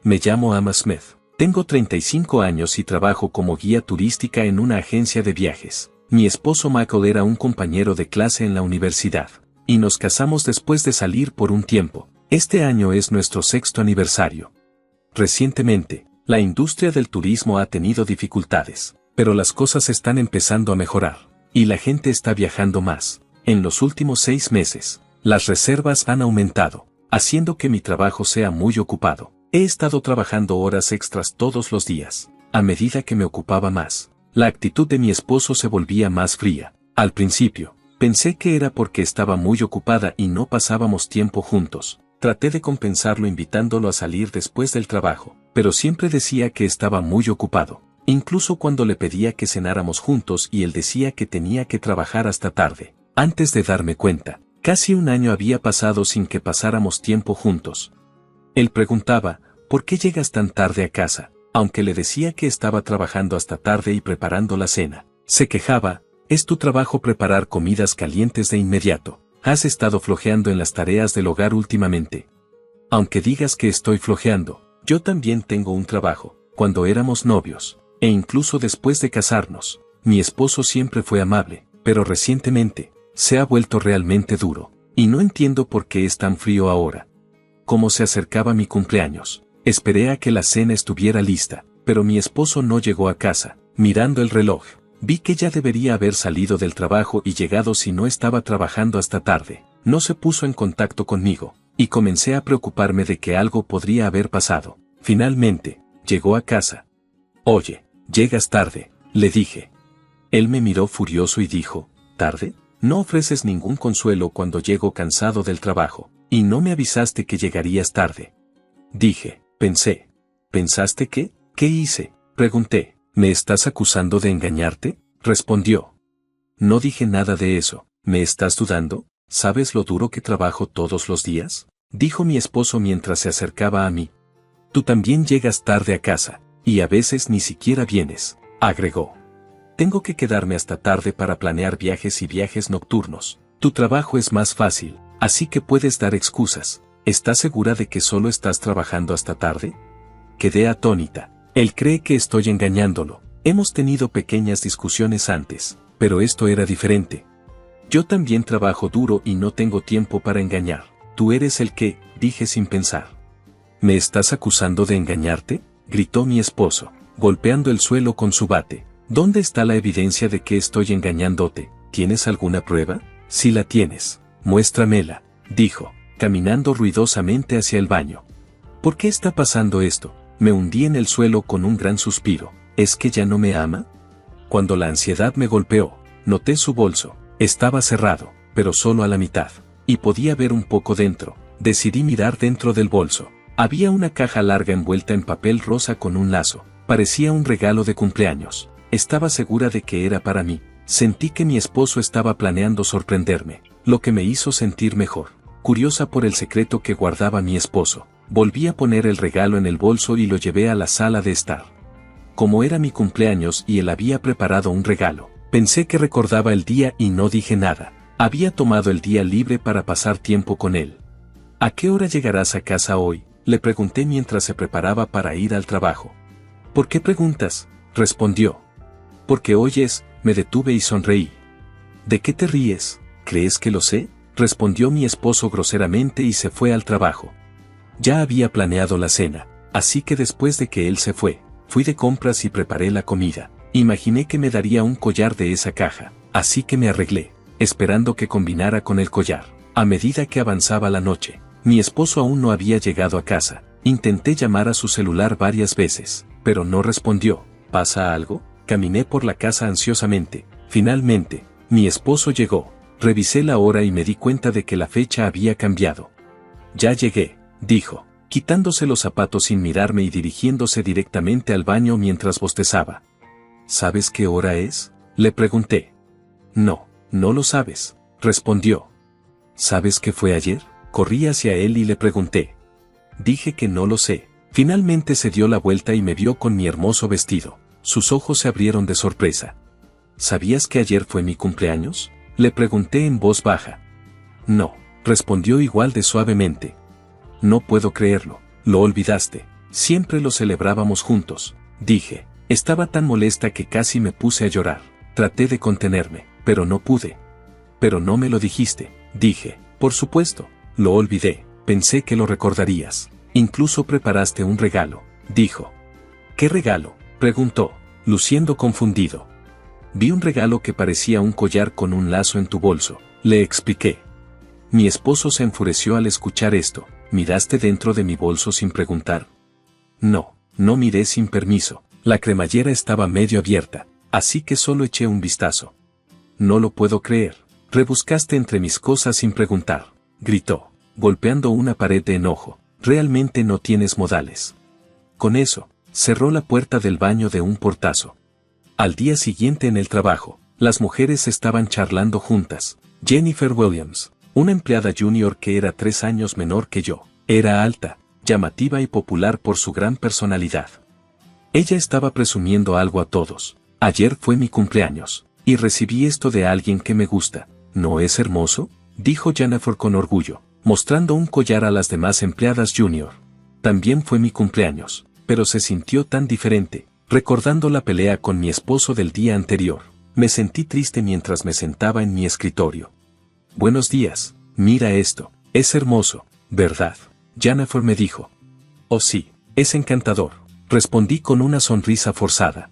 Me llamo Emma Smith. Tengo 35 años y trabajo como guía turística en una agencia de viajes. Mi esposo Michael era un compañero de clase en la universidad, y nos casamos después de salir por un tiempo. Este año es nuestro 6º aniversario. Recientemente, la industria del turismo ha tenido dificultades, pero las cosas están empezando a mejorar, y la gente está viajando más. En los últimos 6 meses, las reservas han aumentado, haciendo que mi trabajo sea muy ocupado. He estado trabajando horas extras todos los días. A medida que me ocupaba más, la actitud de mi esposo se volvía más fría. Al principio, pensé que era porque estaba muy ocupada y no pasábamos tiempo juntos. Traté de compensarlo invitándolo a salir después del trabajo, pero siempre decía que estaba muy ocupado. Incluso cuando le pedía que cenáramos juntos y él decía que tenía que trabajar hasta tarde. Antes de darme cuenta, casi un año había pasado sin que pasáramos tiempo juntos. Él preguntaba, ¿por qué llegas tan tarde a casa? Aunque le decía que estaba trabajando hasta tarde y preparando la cena. Se quejaba, es tu trabajo preparar comidas calientes de inmediato. Has estado flojeando en las tareas del hogar últimamente. Aunque digas que estoy flojeando, yo también tengo un trabajo. Cuando éramos novios, e incluso después de casarnos, mi esposo siempre fue amable, pero recientemente, se ha vuelto realmente duro, y no entiendo por qué es tan frío ahora. Como se acercaba mi cumpleaños, esperé a que la cena estuviera lista, pero mi esposo no llegó a casa. Mirando el reloj, vi que ya debería haber salido del trabajo y llegado si no estaba trabajando hasta tarde. No se puso en contacto conmigo, y comencé a preocuparme de que algo podría haber pasado. Finalmente, llegó a casa. Oye, llegas tarde, le dije. Él me miró furioso y dijo, ¿tarde? No ofreces ningún consuelo cuando llego cansado del trabajo. Y no me avisaste que llegarías tarde. Dije, pensé. ¿Pensaste qué? ¿Qué hice? Pregunté. ¿Me estás acusando de engañarte? Respondió. No dije nada de eso. ¿Me estás dudando? ¿Sabes lo duro que trabajo todos los días? Dijo mi esposo mientras se acercaba a mí. Tú también llegas tarde a casa. Y a veces ni siquiera vienes, agregó. Tengo que quedarme hasta tarde para planear viajes y viajes nocturnos. Tu trabajo es más fácil, así que puedes dar excusas. ¿Estás segura de que solo estás trabajando hasta tarde? Quedé atónita. Él cree que estoy engañándolo. Hemos tenido pequeñas discusiones antes, pero esto era diferente. Yo también trabajo duro y no tengo tiempo para engañar. Tú eres el que, dije sin pensar. ¿Me estás acusando de engañarte?, gritó mi esposo, golpeando el suelo con su bate. ¿Dónde está la evidencia de que estoy engañándote? ¿Tienes alguna prueba? Si la tienes, muéstramela, dijo, caminando ruidosamente hacia el baño. ¿Por qué está pasando esto? Me hundí en el suelo con un gran suspiro. ¿Es que ya no me ama? Cuando la ansiedad me golpeó, noté su bolso. Estaba cerrado, pero solo a la mitad, y podía ver un poco dentro. Decidí mirar dentro del bolso. Había una caja larga envuelta en papel rosa con un lazo. Parecía un regalo de cumpleaños. Estaba segura de que era para mí. Sentí que mi esposo estaba planeando sorprenderme, lo que me hizo sentir mejor. Curiosa por el secreto que guardaba mi esposo, volví a poner el regalo en el bolso y lo llevé a la sala de estar. Como era mi cumpleaños y él había preparado un regalo, pensé que recordaba el día y no dije nada. Había tomado el día libre para pasar tiempo con él. ¿A qué hora llegarás a casa hoy?, le pregunté mientras se preparaba para ir al trabajo. ¿Por qué preguntas?, respondió. Porque oyes, me detuve y sonreí. ¿De qué te ríes? ¿Crees que lo sé?, respondió mi esposo groseramente y se fue al trabajo. Ya había planeado la cena, así que después de que él se fue, fui de compras y preparé la comida. Imaginé que me daría un collar de esa caja, así que me arreglé, esperando que combinara con el collar. A medida que avanzaba la noche, mi esposo aún no había llegado a casa. Intenté llamar a su celular varias veces, pero no respondió. ¿Pasa algo? Caminé por la casa ansiosamente. Finalmente, mi esposo llegó. Revisé la hora y me di cuenta de que la fecha había cambiado. Ya llegué, dijo, quitándose los zapatos sin mirarme y dirigiéndose directamente al baño mientras bostezaba. ¿Sabes qué hora es?, le pregunté. No, no lo sabes, respondió. ¿Sabes qué fue ayer? Corrí hacia él y le pregunté. Dije que no lo sé. Finalmente se dio la vuelta y me vio con mi hermoso vestido. Sus ojos se abrieron de sorpresa. ¿Sabías que ayer fue mi cumpleaños?, le pregunté en voz baja. No, respondió igual de suavemente. No puedo creerlo, lo olvidaste. Siempre lo celebrábamos juntos, dije. Estaba tan molesta que casi me puse a llorar. Traté de contenerme, pero no pude. Pero no me lo dijiste, dije. Por supuesto, lo olvidé. Pensé que lo recordarías. Incluso preparaste un regalo, dijo. ¿Qué regalo?, preguntó, luciendo confundido. Vi un regalo que parecía un collar con un lazo en tu bolso, le expliqué. Mi esposo se enfureció al escuchar esto. ¿Miraste dentro de mi bolso sin preguntar? No, no miré sin permiso. La cremallera estaba medio abierta, así que solo eché un vistazo. No lo puedo creer. Rebuscaste entre mis cosas sin preguntar, gritó, golpeando una pared de enojo. Realmente no tienes modales. Con eso, cerró la puerta del baño de un portazo. Al día siguiente en el trabajo, las mujeres estaban charlando juntas. Jennifer Williams, una empleada junior que era 3 años menor que yo, era alta, llamativa y popular por su gran personalidad. Ella estaba presumiendo algo a todos. Ayer fue mi cumpleaños, y recibí esto de alguien que me gusta. ¿No es hermoso?, dijo Jennifer con orgullo, mostrando un collar a las demás empleadas junior. También fue mi cumpleaños, pero se sintió tan diferente, recordando la pelea con mi esposo del día anterior. Me sentí triste mientras me sentaba en mi escritorio. Buenos días, mira esto, es hermoso, ¿verdad?, Jennifer me dijo. Oh sí, es encantador, respondí con una sonrisa forzada.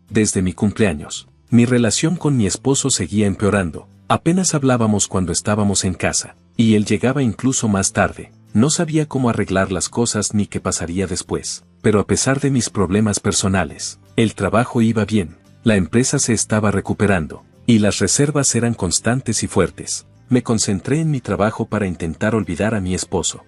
Desde mi cumpleaños, mi relación con mi esposo seguía empeorando. Apenas hablábamos cuando estábamos en casa, y él llegaba incluso más tarde. No sabía cómo arreglar las cosas ni qué pasaría después, pero a pesar de mis problemas personales, el trabajo iba bien, la empresa se estaba recuperando, y las reservas eran constantes y fuertes. Me concentré en mi trabajo para intentar olvidar a mi esposo.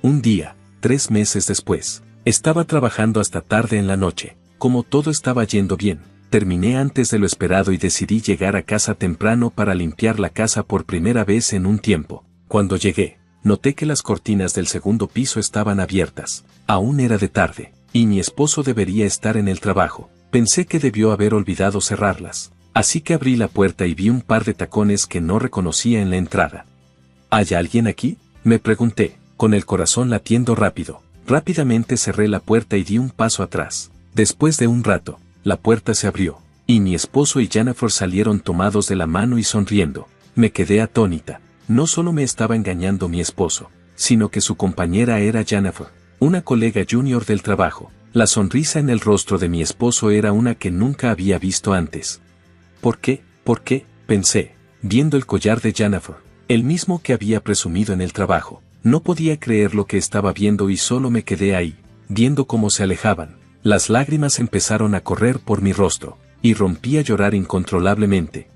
Un día, 3 meses después, estaba trabajando hasta tarde en la noche. Como todo estaba yendo bien, terminé antes de lo esperado y decidí llegar a casa temprano para limpiar la casa por primera vez en un tiempo. Cuando llegué, noté que las cortinas del segundo piso estaban abiertas. Aún era de tarde, y mi esposo debería estar en el trabajo. Pensé que debió haber olvidado cerrarlas. Así que abrí la puerta y vi un par de tacones que no reconocía en la entrada. ¿Hay alguien aquí?, me pregunté, con el corazón latiendo rápido. Rápidamente cerré la puerta y di un paso atrás. Después de un rato, la puerta se abrió, y mi esposo y Jennifer salieron tomados de la mano y sonriendo. Me quedé atónita. No solo me estaba engañando mi esposo, sino que su compañera era Jennifer, una colega junior del trabajo. La sonrisa en el rostro de mi esposo era una que nunca había visto antes. ¿Por qué? ¿Por qué?, pensé, viendo el collar de Jennifer, el mismo que había presumido en el trabajo. No podía creer lo que estaba viendo y solo me quedé ahí, viendo cómo se alejaban. Las lágrimas empezaron a correr por mi rostro, y rompí a llorar incontrolablemente.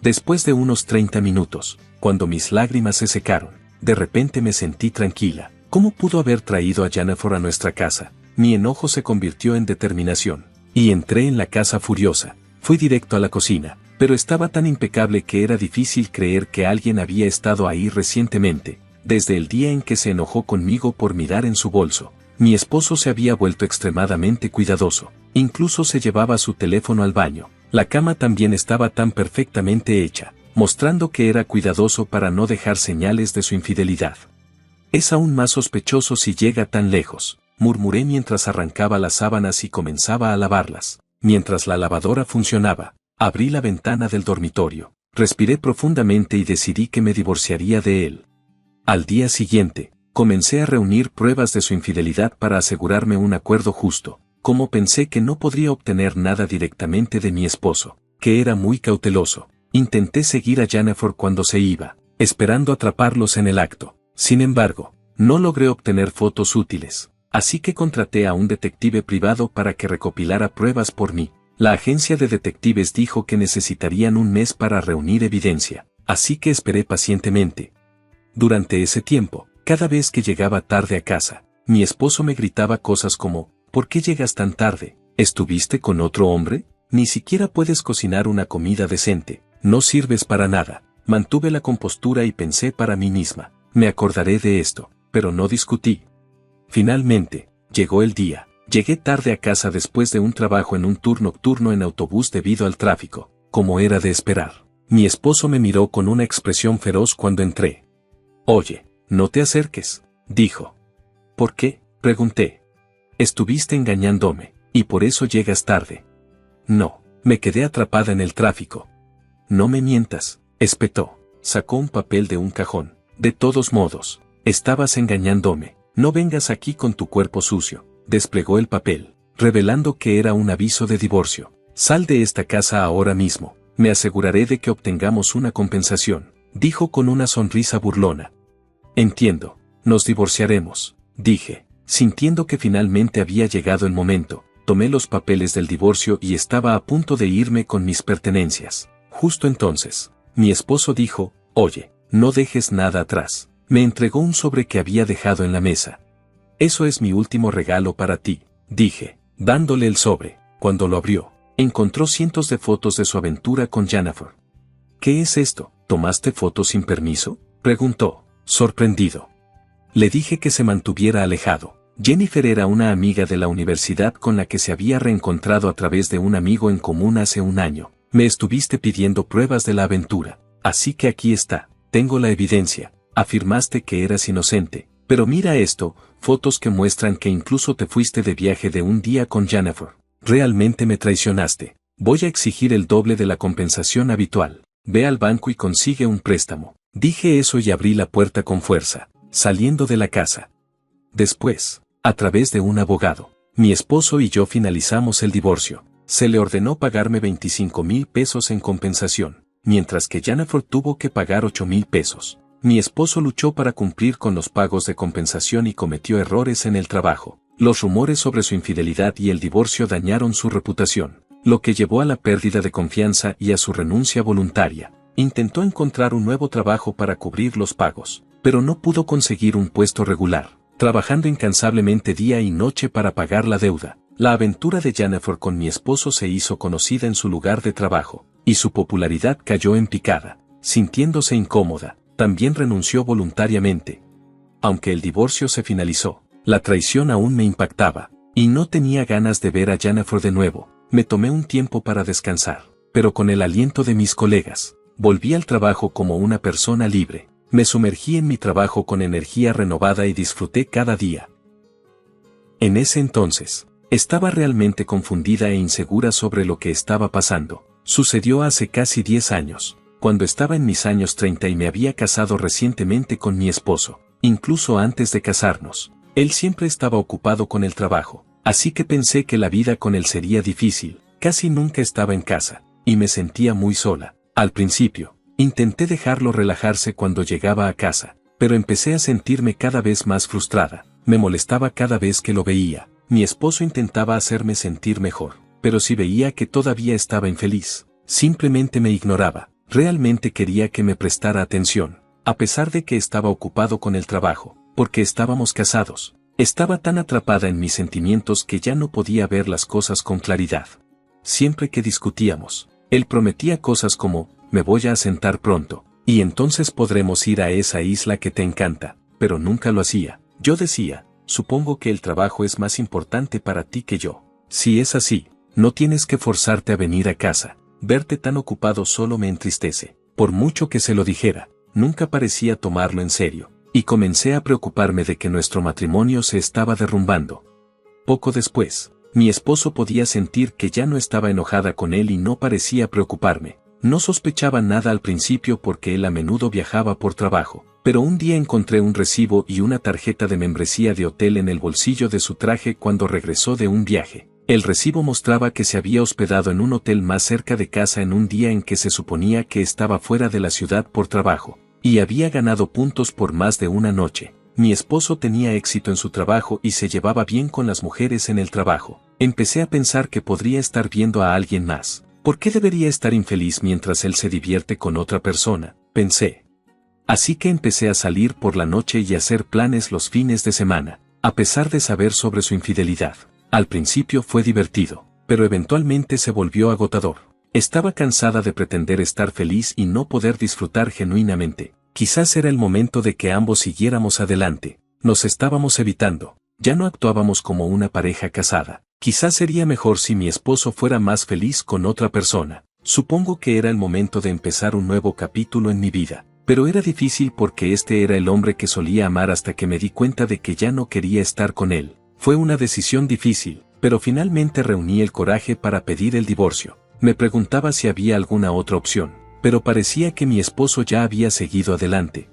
Después de unos 30 minutos, cuando mis lágrimas se secaron, de repente me sentí tranquila. ¿Cómo pudo haber traído a Jennifer a nuestra casa? Mi enojo se convirtió en determinación, y entré en la casa furiosa. Fui directo a la cocina, pero estaba tan impecable que era difícil creer que alguien había estado ahí recientemente, desde el día en que se enojó conmigo por mirar en su bolso. Mi esposo se había vuelto extremadamente cuidadoso, incluso se llevaba su teléfono al baño. La cama también estaba tan perfectamente hecha, mostrando que era cuidadoso para no dejar señales de su infidelidad. Es aún más sospechoso si llega tan lejos, murmuré mientras arrancaba las sábanas y comenzaba a lavarlas. Mientras la lavadora funcionaba, abrí la ventana del dormitorio, respiré profundamente y decidí que me divorciaría de él. Al día siguiente, comencé a reunir pruebas de su infidelidad para asegurarme un acuerdo justo. Como pensé que no podría obtener nada directamente de mi esposo, que era muy cauteloso, intenté seguir a Jennifer cuando se iba, esperando atraparlos en el acto. Sin embargo, no logré obtener fotos útiles, así que contraté a un detective privado para que recopilara pruebas por mí. La agencia de detectives dijo que necesitarían un mes para reunir evidencia, así que esperé pacientemente. Durante ese tiempo, cada vez que llegaba tarde a casa, mi esposo me gritaba cosas como: ¿por qué llegas tan tarde? ¿Estuviste con otro hombre? Ni siquiera puedes cocinar una comida decente, no sirves para nada. Mantuve la compostura y pensé para mí misma: me acordaré de esto, pero no discutí. Finalmente, llegó el día. Llegué tarde a casa después de un trabajo en un tour nocturno en autobús debido al tráfico, como era de esperar. Mi esposo me miró con una expresión feroz cuando entré. «Oye, no te acerques», dijo. «¿Por qué?», pregunté. «Estuviste engañándome, y por eso llegas tarde». «No, me quedé atrapada en el tráfico». «No me mientas», espetó. Sacó un papel de un cajón. «De todos modos, estabas engañándome. No vengas aquí con tu cuerpo sucio». Desplegó el papel, revelando que era un aviso de divorcio. «Sal de esta casa ahora mismo. Me aseguraré de que obtengamos una compensación», dijo con una sonrisa burlona. «Entiendo, nos divorciaremos», dije, sintiendo que finalmente había llegado el momento. Tomé los papeles del divorcio y estaba a punto de irme con mis pertenencias. Justo entonces, mi esposo dijo: «Oye, no dejes nada atrás». Me entregó un sobre que había dejado en la mesa. «Eso es mi último regalo para ti», dije, dándole el sobre. Cuando lo abrió, encontró cientos de fotos de su aventura con Jennifer. «¿Qué es esto? ¿Tomaste fotos sin permiso?», preguntó, sorprendido. Le dije que se mantuviera alejado. Jennifer era una amiga de la universidad con la que se había reencontrado a través de un amigo en común hace un año. «Me estuviste pidiendo pruebas de la aventura, así que aquí está, tengo la evidencia. Afirmaste que eras inocente, pero mira esto, fotos que muestran que incluso te fuiste de viaje de un día con Jennifer. Realmente me traicionaste. Voy a exigir el doble de la compensación habitual. Ve al banco y consigue un préstamo». Dije eso y abrí la puerta con fuerza, saliendo de la casa. Después, a través de un abogado, mi esposo y yo finalizamos el divorcio. Se le ordenó pagarme 25,000 pesos en compensación, mientras que Jennifer tuvo que pagar 8,000 pesos. Mi esposo luchó para cumplir con los pagos de compensación y cometió errores en el trabajo. Los rumores sobre su infidelidad y el divorcio dañaron su reputación, lo que llevó a la pérdida de confianza y a su renuncia voluntaria. Intentó encontrar un nuevo trabajo para cubrir los pagos, pero no pudo conseguir un puesto regular, trabajando incansablemente día y noche para pagar la deuda. La aventura de Jennifer con mi esposo se hizo conocida en su lugar de trabajo, y su popularidad cayó en picada. Sintiéndose incómoda, también renunció voluntariamente. Aunque el divorcio se finalizó, la traición aún me impactaba. y no tenía ganas de ver a Jennifer de nuevo. Me tomé un tiempo para descansar, pero con el aliento de mis colegas, volví al trabajo como una persona libre. Me sumergí en mi trabajo con energía renovada y disfruté cada día. En ese entonces, estaba realmente confundida e insegura sobre lo que estaba pasando. Sucedió hace casi 10 años, cuando estaba en mis años 30 y me había casado recientemente con mi esposo. Incluso antes de casarnos, él siempre estaba ocupado con el trabajo, así que pensé que la vida con él sería difícil. Casi nunca estaba en casa, y me sentía muy sola. Al principio, intenté dejarlo relajarse cuando llegaba a casa, pero empecé a sentirme cada vez más frustrada. Me molestaba cada vez que lo veía. Mi esposo intentaba hacerme sentir mejor, pero si veía que todavía estaba infeliz, simplemente me ignoraba. Realmente quería que me prestara atención, a pesar de que estaba ocupado con el trabajo, porque estábamos casados. Estaba tan atrapada en mis sentimientos que ya no podía ver las cosas con claridad. Siempre que discutíamos, él prometía cosas como, me voy a asentar pronto, y entonces podremos ir a esa isla que te encanta, pero nunca lo hacía. Yo decía, supongo que el trabajo es más importante para ti que yo. Si es así, no tienes que forzarte a venir a casa. Verte tan ocupado solo me entristece. Por mucho que se lo dijera, nunca parecía tomarlo en serio, y comencé a preocuparme de que nuestro matrimonio se estaba derrumbando. Poco después, mi esposo podía sentir que ya no estaba enojada con él y no parecía preocuparme. No sospechaba nada al principio porque él a menudo viajaba por trabajo, pero un día encontré un recibo y una tarjeta de membresía de hotel en el bolsillo de su traje cuando regresó de un viaje. El recibo mostraba que se había hospedado en un hotel más cerca de casa en un día en que se suponía que estaba fuera de la ciudad por trabajo, y había ganado puntos por más de una noche. Mi esposo tenía éxito en su trabajo y se llevaba bien con las mujeres en el trabajo. Empecé a pensar que podría estar viendo a alguien más. ¿Por qué debería estar infeliz mientras él se divierte con otra persona?, pensé. Así que empecé a salir por la noche y a hacer planes los fines de semana, a pesar de saber sobre su infidelidad. Al principio fue divertido, pero eventualmente se volvió agotador. Estaba cansada de pretender estar feliz y no poder disfrutar genuinamente. Quizás era el momento de que ambos siguiéramos adelante. Nos estábamos evitando. Ya no actuábamos como una pareja casada. Quizás sería mejor si mi esposo fuera más feliz con otra persona. Supongo que era el momento de empezar un nuevo capítulo en mi vida. Pero era difícil porque este era el hombre que solía amar hasta que me di cuenta de que ya no quería estar con él. Fue una decisión difícil, pero finalmente reuní el coraje para pedir el divorcio. Me preguntaba si había alguna otra opción, pero parecía que mi esposo ya había seguido adelante.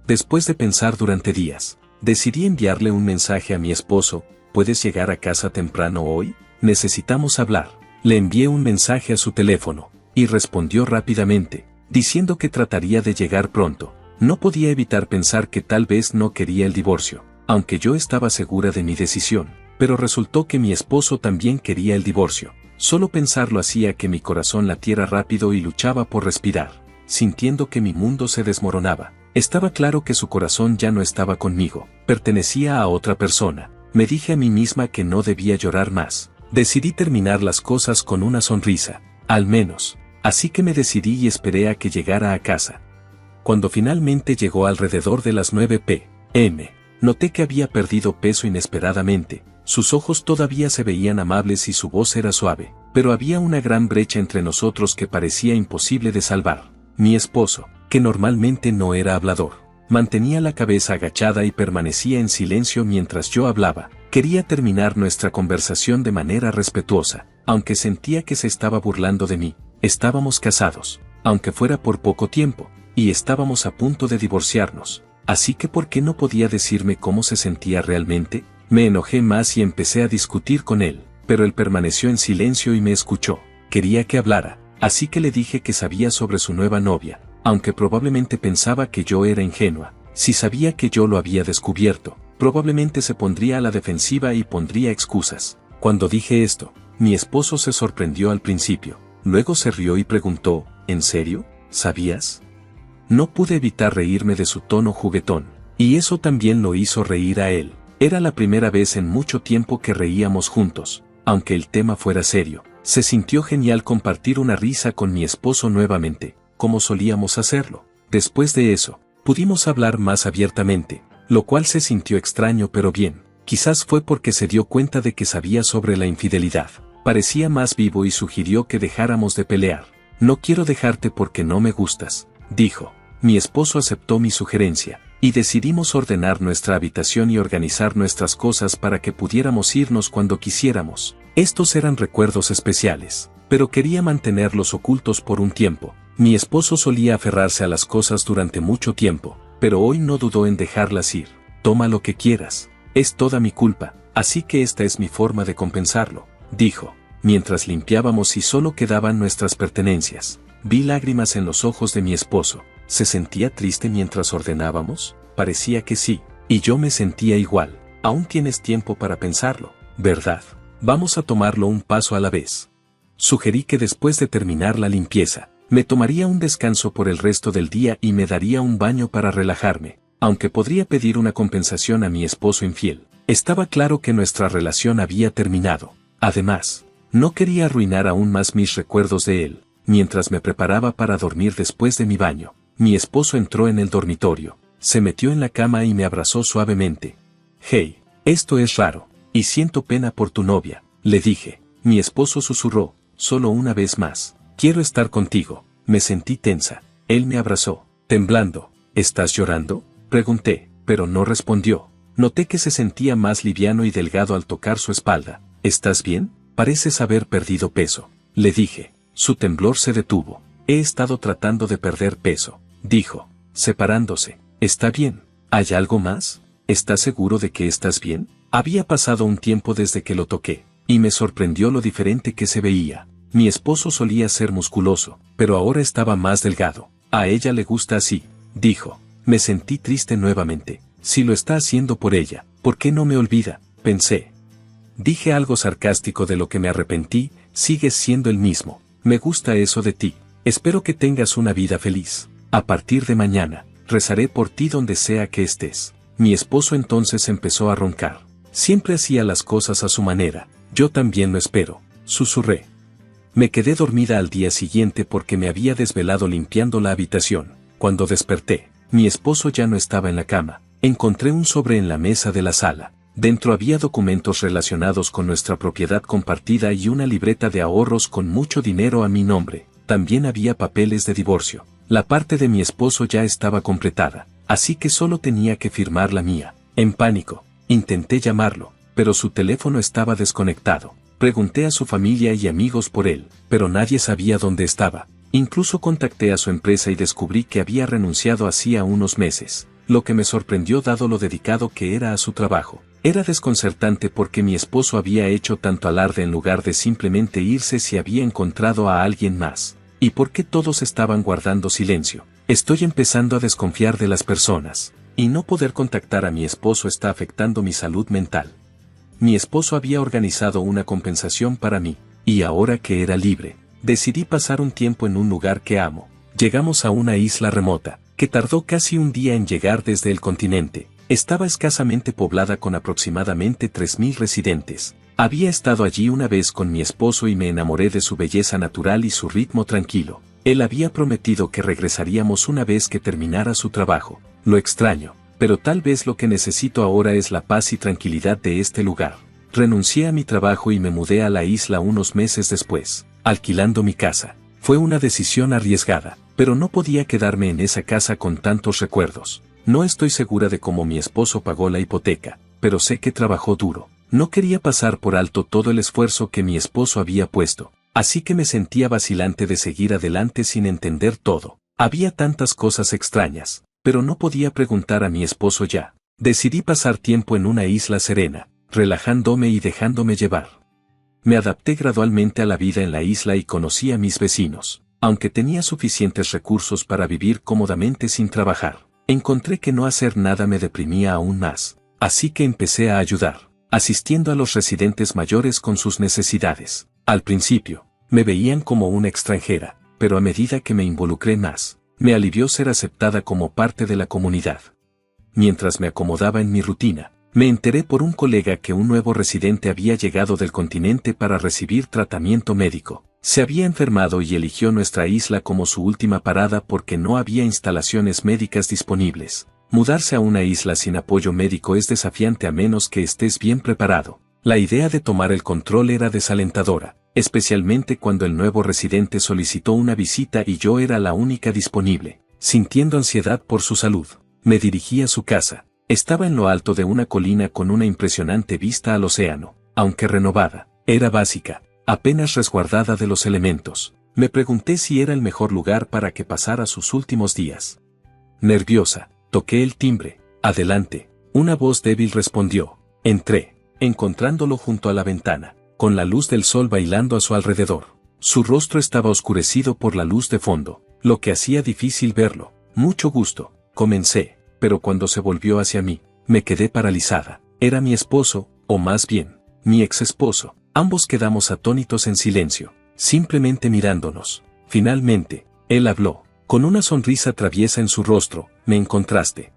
Después de pensar durante días, decidí enviarle un mensaje a mi esposo: ¿puedes llegar a casa temprano hoy? Necesitamos hablar. Le envié un mensaje a su teléfono, y respondió rápidamente, diciendo que trataría de llegar pronto. No podía evitar pensar que tal vez no quería el divorcio, aunque yo estaba segura de mi decisión, pero resultó que mi esposo también quería el divorcio. Solo pensarlo hacía que mi corazón latiera rápido y luchaba por respirar, sintiendo que mi mundo se desmoronaba. Estaba claro que su corazón ya no estaba conmigo, pertenecía a otra persona. Me dije a mí misma que no debía llorar más. Decidí terminar las cosas con una sonrisa, al menos. Así que me decidí y esperé a que llegara a casa. Cuando finalmente llegó alrededor de las 9 p.m., noté que había perdido peso inesperadamente. Sus ojos todavía se veían amables y su voz era suave, pero había una gran brecha entre nosotros que parecía imposible de salvar. Mi esposo, que normalmente no era hablador, mantenía la cabeza agachada y permanecía en silencio mientras yo hablaba. Quería terminar nuestra conversación de manera respetuosa, aunque sentía que se estaba burlando de mí. Estábamos casados, aunque fuera por poco tiempo, y estábamos a punto de divorciarnos. Así que ¿por qué no podía decirme cómo se sentía realmente? Me enojé más y empecé a discutir con él, pero él permaneció en silencio y me escuchó. Quería que hablara, así que le dije que sabía sobre su nueva novia, aunque probablemente pensaba que yo era ingenua. Si sabía que yo lo había descubierto, probablemente se pondría a la defensiva y pondría excusas. Cuando dije esto, mi esposo se sorprendió al principio, luego se rió y preguntó, ¿en serio? ¿Sabías? No pude evitar reírme de su tono juguetón, y eso también lo hizo reír a él. Era la primera vez en mucho tiempo que reíamos juntos, aunque el tema fuera serio. Se sintió genial compartir una risa con mi esposo nuevamente, como solíamos hacerlo. Después de eso, pudimos hablar más abiertamente, lo cual se sintió extraño pero bien. Quizás fue porque se dio cuenta de que sabía sobre la infidelidad. Parecía más vivo y sugirió que dejáramos de pelear. No quiero dejarte porque no me gustas, dijo. Mi esposo aceptó mi sugerencia, y decidimos ordenar nuestra habitación y organizar nuestras cosas para que pudiéramos irnos cuando quisiéramos. Estos eran recuerdos especiales, pero quería mantenerlos ocultos por un tiempo. Mi esposo solía aferrarse a las cosas durante mucho tiempo, pero hoy no dudó en dejarlas ir. Toma lo que quieras. Es toda mi culpa, así que esta es mi forma de compensarlo, dijo, mientras limpiábamos y solo quedaban nuestras pertenencias. Vi lágrimas en los ojos de mi esposo. ¿Se sentía triste mientras ordenábamos? Parecía que sí, y yo me sentía igual. Aún tienes tiempo para pensarlo, ¿verdad? Vamos a tomarlo un paso a la vez. Sugerí que después de terminar la limpieza, me tomaría un descanso por el resto del día y me daría un baño para relajarme. Aunque podría pedir una compensación a mi esposo infiel, estaba claro que nuestra relación había terminado. Además, no quería arruinar aún más mis recuerdos de él. Mientras me preparaba para dormir después de mi baño, mi esposo entró en el dormitorio, se metió en la cama y me abrazó suavemente. «Hey, esto es raro, y siento pena por tu novia», le dije. Mi esposo susurró, «Solo una vez más. Quiero estar contigo». Me sentí tensa. Él me abrazó, temblando. «¿Estás llorando?», pregunté, pero no respondió. Noté que se sentía más liviano y delgado al tocar su espalda. «¿Estás bien? Pareces haber perdido peso», le dije. Su temblor se detuvo. «He estado tratando de perder peso», dijo, separándose. «¿Está bien? ¿Hay algo más? ¿Estás seguro de que estás bien?». Había pasado un tiempo desde que lo toqué, y me sorprendió lo diferente que se veía. Mi esposo solía ser musculoso, pero ahora estaba más delgado. «A ella le gusta así», dijo. Me sentí triste nuevamente. Si lo está haciendo por ella, ¿por qué no me olvida?, pensé. Dije algo sarcástico de lo que me arrepentí. «Sigues siendo el mismo. Me gusta eso de ti. Espero que tengas una vida feliz. A partir de mañana, rezaré por ti donde sea que estés». Mi esposo entonces empezó a roncar. Siempre hacía las cosas a su manera. «Yo también lo espero», susurré. Me quedé dormida al día siguiente porque me había desvelado limpiando la habitación. Cuando desperté, mi esposo ya no estaba en la cama. Encontré un sobre en la mesa de la sala. Dentro había documentos relacionados con nuestra propiedad compartida y una libreta de ahorros con mucho dinero a mi nombre. También había papeles de divorcio. La parte de mi esposo ya estaba completada, así que solo tenía que firmar la mía. En pánico, intenté llamarlo, pero su teléfono estaba desconectado. Pregunté a su familia y amigos por él, pero nadie sabía dónde estaba. Incluso contacté a su empresa y descubrí que había renunciado hacía unos meses, lo que me sorprendió dado lo dedicado que era a su trabajo. Era desconcertante porque mi esposo había hecho tanto alarde en lugar de simplemente irse si había encontrado a alguien más. ¿Y por qué todos estaban guardando silencio? Estoy empezando a desconfiar de las personas, y no poder contactar a mi esposo está afectando mi salud mental. Mi esposo había organizado una compensación para mí, y ahora que era libre, decidí pasar un tiempo en un lugar que amo. Llegamos a una isla remota, que tardó casi un día en llegar desde el continente. Estaba escasamente poblada con aproximadamente 3000 residentes. Había estado allí una vez con mi esposo y me enamoré de su belleza natural y su ritmo tranquilo. Él había prometido que regresaríamos una vez que terminara su trabajo. Lo extraño, pero tal vez lo que necesito ahora es la paz y tranquilidad de este lugar. Renuncié a mi trabajo y me mudé a la isla unos meses después, alquilando mi casa. Fue una decisión arriesgada, pero no podía quedarme en esa casa con tantos recuerdos. No estoy segura de cómo mi esposo pagó la hipoteca, pero sé que trabajó duro. No quería pasar por alto todo el esfuerzo que mi esposo había puesto, así que me sentía vacilante de seguir adelante sin entender todo. Había tantas cosas extrañas, pero no podía preguntar a mi esposo ya. Decidí pasar tiempo en una isla serena, relajándome y dejándome llevar. Me adapté gradualmente a la vida en la isla y conocí a mis vecinos. Aunque tenía suficientes recursos para vivir cómodamente sin trabajar, encontré que no hacer nada me deprimía aún más, así que empecé a ayudar, asistiendo a los residentes mayores con sus necesidades. Al principio, me veían como una extranjera, pero a medida que me involucré más, me alivió ser aceptada como parte de la comunidad. Mientras me acomodaba en mi rutina, me enteré por un colega que un nuevo residente había llegado del continente para recibir tratamiento médico. Se había enfermado y eligió nuestra isla como su última parada porque no había instalaciones médicas disponibles. Mudarse a una isla sin apoyo médico es desafiante a menos que estés bien preparado. La idea de tomar el control era desalentadora, especialmente cuando el nuevo residente solicitó una visita y yo era la única disponible. Sintiendo ansiedad por su salud, me dirigí a su casa. Estaba en lo alto de una colina con una impresionante vista al océano. Aunque renovada, era básica, apenas resguardada de los elementos. Me pregunté si era el mejor lugar para que pasara sus últimos días. Nerviosa, toqué el timbre. Adelante. Una voz débil respondió. Entré, encontrándolo junto a la ventana, con la luz del sol bailando a su alrededor. Su rostro estaba oscurecido por la luz de fondo, lo que hacía difícil verlo. Mucho gusto, comencé, pero cuando se volvió hacia mí, me quedé paralizada. Era mi esposo, o más bien, mi ex esposo. Ambos quedamos atónitos en silencio, simplemente mirándonos. Finalmente, él habló, con una sonrisa traviesa en su rostro. Me encontraste.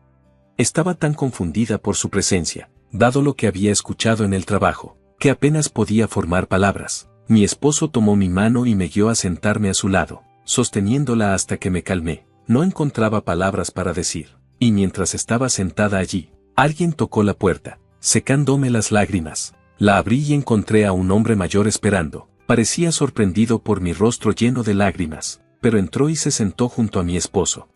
Estaba tan confundida por su presencia, dado lo que había escuchado en el trabajo, que apenas podía formar palabras. Mi esposo tomó mi mano y me guió a sentarme a su lado, sosteniéndola hasta que me calmé. No encontraba palabras para decir, y mientras estaba sentada allí, alguien tocó la puerta, secándome las lágrimas. La abrí y encontré a un hombre mayor esperando. Parecía sorprendido por mi rostro lleno de lágrimas, pero entró y se sentó junto a mi esposo.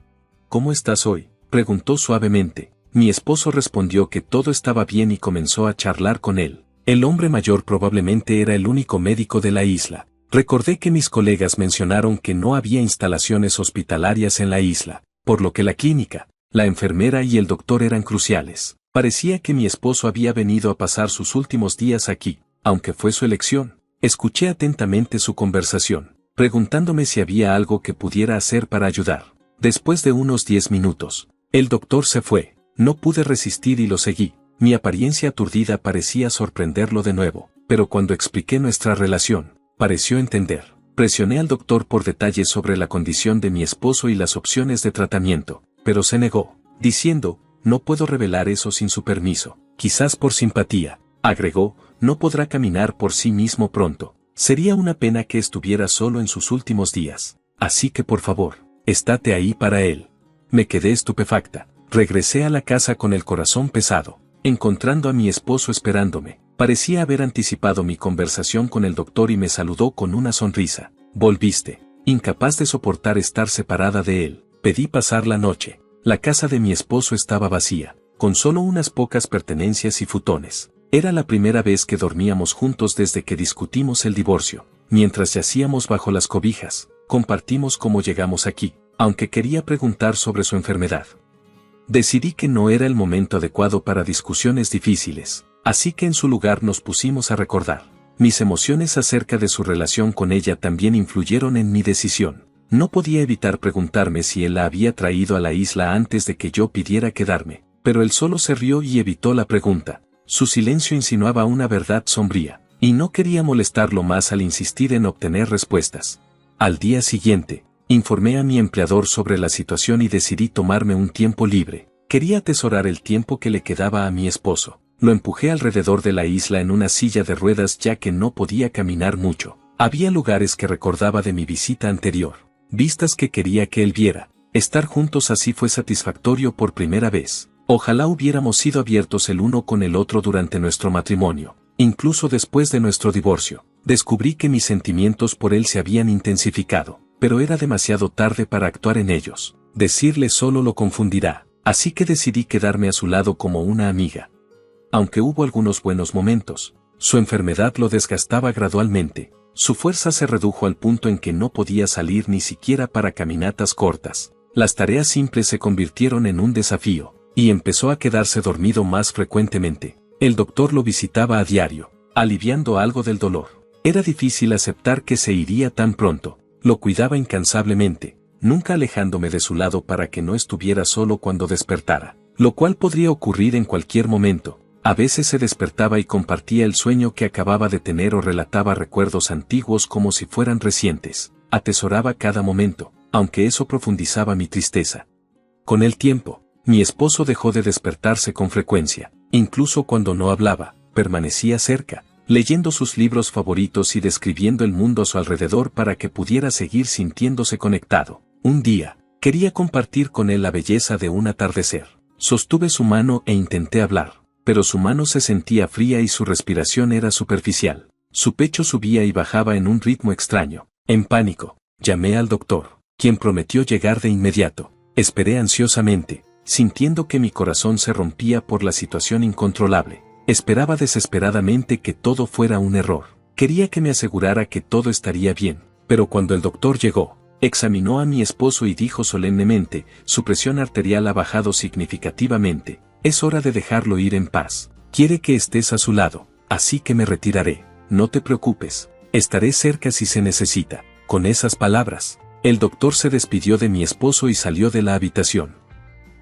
¿Cómo estás hoy?, preguntó suavemente. Mi esposo respondió que todo estaba bien y comenzó a charlar con él. El hombre mayor probablemente era el único médico de la isla. Recordé que mis colegas mencionaron que no había instalaciones hospitalarias en la isla, por lo que la clínica, la enfermera y el doctor eran cruciales. Parecía que mi esposo había venido a pasar sus últimos días aquí, aunque fue su elección. Escuché atentamente su conversación, preguntándome si había algo que pudiera hacer para ayudar. Después de unos 10 minutos, el doctor se fue. No pude resistir y lo seguí. Mi apariencia aturdida parecía sorprenderlo de nuevo, pero cuando expliqué nuestra relación, pareció entender. Presioné al doctor por detalles sobre la condición de mi esposo y las opciones de tratamiento, pero se negó, diciendo, no puedo revelar eso sin su permiso. Quizás por simpatía, agregó, no podrá caminar por sí mismo pronto. Sería una pena que estuviera solo en sus últimos días. Así que por favor, estate ahí para él. Me quedé estupefacta. Regresé a la casa con el corazón pesado, encontrando a mi esposo esperándome. Parecía haber anticipado mi conversación con el doctor y me saludó con una sonrisa. Volviste. Incapaz de soportar estar separada de él, pedí pasar la noche. La casa de mi esposo estaba vacía, con solo unas pocas pertenencias y futones. Era la primera vez que dormíamos juntos desde que discutimos el divorcio. Mientras yacíamos bajo las cobijas, compartimos cómo llegamos aquí, aunque quería preguntar sobre su enfermedad. Decidí que no era el momento adecuado para discusiones difíciles, así que en su lugar nos pusimos a recordar. Mis emociones acerca de su relación con ella también influyeron en mi decisión. No podía evitar preguntarme si él la había traído a la isla antes de que yo pidiera quedarme, pero él solo se rió y evitó la pregunta. Su silencio insinuaba una verdad sombría, y no quería molestarlo más al insistir en obtener respuestas. Al día siguiente, informé a mi empleador sobre la situación y decidí tomarme un tiempo libre. Quería atesorar el tiempo que le quedaba a mi esposo. Lo empujé alrededor de la isla en una silla de ruedas ya que no podía caminar mucho. Había lugares que recordaba de mi visita anterior, vistas que quería que él viera. Estar juntos así fue satisfactorio por primera vez. Ojalá hubiéramos sido abiertos el uno con el otro durante nuestro matrimonio, incluso después de nuestro divorcio. Descubrí que mis sentimientos por él se habían intensificado, pero era demasiado tarde para actuar en ellos. Decirle solo lo confundirá, así que decidí quedarme a su lado como una amiga. Aunque hubo algunos buenos momentos, su enfermedad lo desgastaba gradualmente. Su fuerza se redujo al punto en que no podía salir ni siquiera para caminatas cortas. Las tareas simples se convirtieron en un desafío, y empezó a quedarse dormido más frecuentemente. El doctor lo visitaba a diario, aliviando algo del dolor. Era difícil aceptar que se iría tan pronto. Lo cuidaba incansablemente, nunca alejándome de su lado para que no estuviera solo cuando despertara, lo cual podría ocurrir en cualquier momento. A veces se despertaba y compartía el sueño que acababa de tener o relataba recuerdos antiguos como si fueran recientes. Atesoraba cada momento, aunque eso profundizaba mi tristeza. Con el tiempo, mi esposo dejó de despertarse con frecuencia. Incluso cuando no hablaba, permanecía cerca, leyendo sus libros favoritos y describiendo el mundo a su alrededor para que pudiera seguir sintiéndose conectado. Un día, quería compartir con él la belleza de un atardecer. Sostuve su mano e intenté hablar, pero su mano se sentía fría y su respiración era superficial. Su pecho subía y bajaba en un ritmo extraño. En pánico, llamé al doctor, quien prometió llegar de inmediato. Esperé ansiosamente, sintiendo que mi corazón se rompía por la situación incontrolable. Esperaba desesperadamente que todo fuera un error. Quería que me asegurara que todo estaría bien, pero cuando el doctor llegó, examinó a mi esposo y dijo solemnemente, su presión arterial ha bajado significativamente, es hora de dejarlo ir en paz. Quiere que estés a su lado, así que me retiraré. No te preocupes, estaré cerca si se necesita. Con esas palabras, el doctor se despidió de mi esposo y salió de la habitación.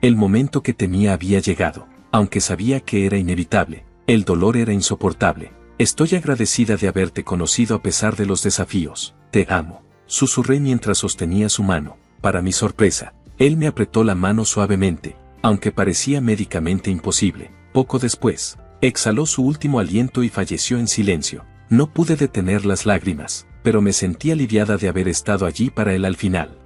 El momento que temía había llegado, aunque sabía que era inevitable, el dolor era insoportable. Estoy agradecida de haberte conocido a pesar de los desafíos. Te amo, susurré mientras sostenía su mano. Para mi sorpresa, él me apretó la mano suavemente, aunque parecía médicamente imposible. Poco después, exhaló su último aliento y falleció en silencio. No pude detener las lágrimas, pero me sentí aliviada de haber estado allí para él al final.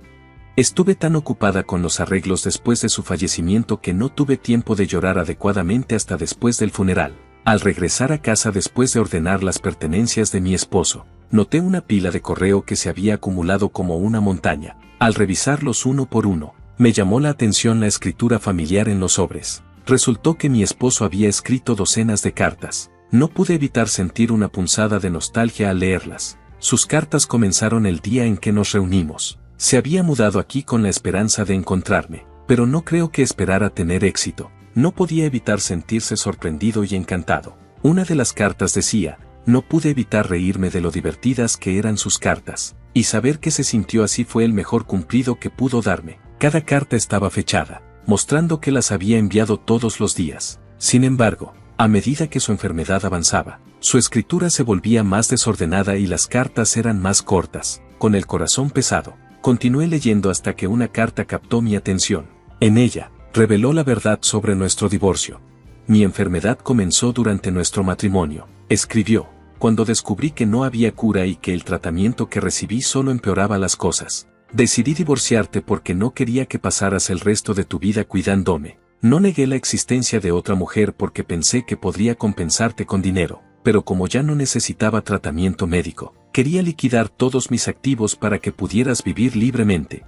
Estuve tan ocupada con los arreglos después de su fallecimiento que no tuve tiempo de llorar adecuadamente hasta después del funeral. Al regresar a casa después de ordenar las pertenencias de mi esposo, noté una pila de correo que se había acumulado como una montaña. Al revisarlos uno por uno, me llamó la atención la escritura familiar en los sobres. Resultó que mi esposo había escrito docenas de cartas. No pude evitar sentir una punzada de nostalgia al leerlas. Sus cartas comenzaron el día en que nos reunimos. Se había mudado aquí con la esperanza de encontrarme, pero no creo que esperara tener éxito. No podía evitar sentirse sorprendido y encantado. Una de las cartas decía, no pude evitar reírme de lo divertidas que eran sus cartas, y saber que se sintió así fue el mejor cumplido que pudo darme. Cada carta estaba fechada, mostrando que las había enviado todos los días. Sin embargo, a medida que su enfermedad avanzaba, su escritura se volvía más desordenada y las cartas eran más cortas. Con el corazón pesado, continué leyendo hasta que una carta captó mi atención. En ella, reveló la verdad sobre nuestro divorcio. Mi enfermedad comenzó durante nuestro matrimonio, escribió, cuando descubrí que no había cura y que el tratamiento que recibí solo empeoraba las cosas. Decidí divorciarte porque no quería que pasaras el resto de tu vida cuidándome. No negué la existencia de otra mujer porque pensé que podría compensarte con dinero, pero como ya no necesitaba tratamiento médico, quería liquidar todos mis activos para que pudieras vivir libremente.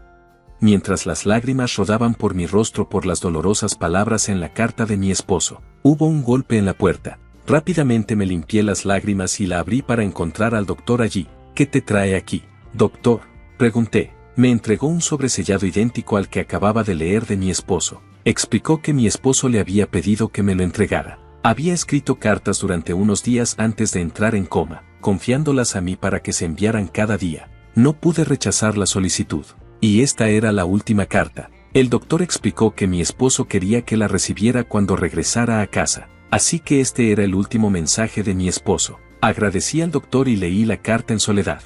Mientras las lágrimas rodaban por mi rostro por las dolorosas palabras en la carta de mi esposo, hubo un golpe en la puerta. Rápidamente me limpié las lágrimas y la abrí para encontrar al doctor allí. ¿Qué te trae aquí, doctor?, pregunté. Me entregó un sobresellado idéntico al que acababa de leer de mi esposo. Explicó que mi esposo le había pedido que me lo entregara. Había escrito cartas durante unos días antes de entrar en coma, confiándolas a mí para que se enviaran cada día. No pude rechazar la solicitud. Y esta era la última carta. El doctor explicó que mi esposo quería que la recibiera cuando regresara a casa. Así que este era el último mensaje de mi esposo. Agradecí al doctor y leí la carta en soledad.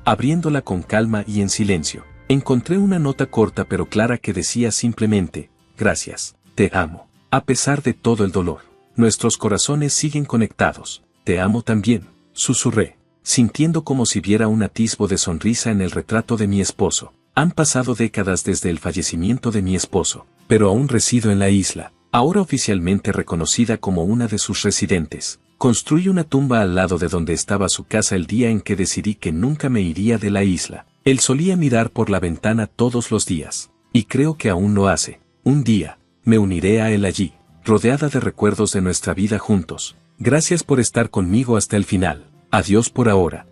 Abriéndola con calma y en silencio, encontré una nota corta pero clara que decía simplemente, gracias, te amo. A pesar de todo el dolor, nuestros corazones siguen conectados. Te amo también, susurré, sintiendo como si viera un atisbo de sonrisa en el retrato de mi esposo. Han pasado décadas desde el fallecimiento de mi esposo, pero aún resido en la isla, ahora oficialmente reconocida como una de sus residentes. Construí una tumba al lado de donde estaba su casa el día en que decidí que nunca me iría de la isla. Él solía mirar por la ventana todos los días, y creo que aún lo hace. Un día, me uniré a él allí, rodeada de recuerdos de nuestra vida juntos. Gracias por estar conmigo hasta el final. Adiós por ahora.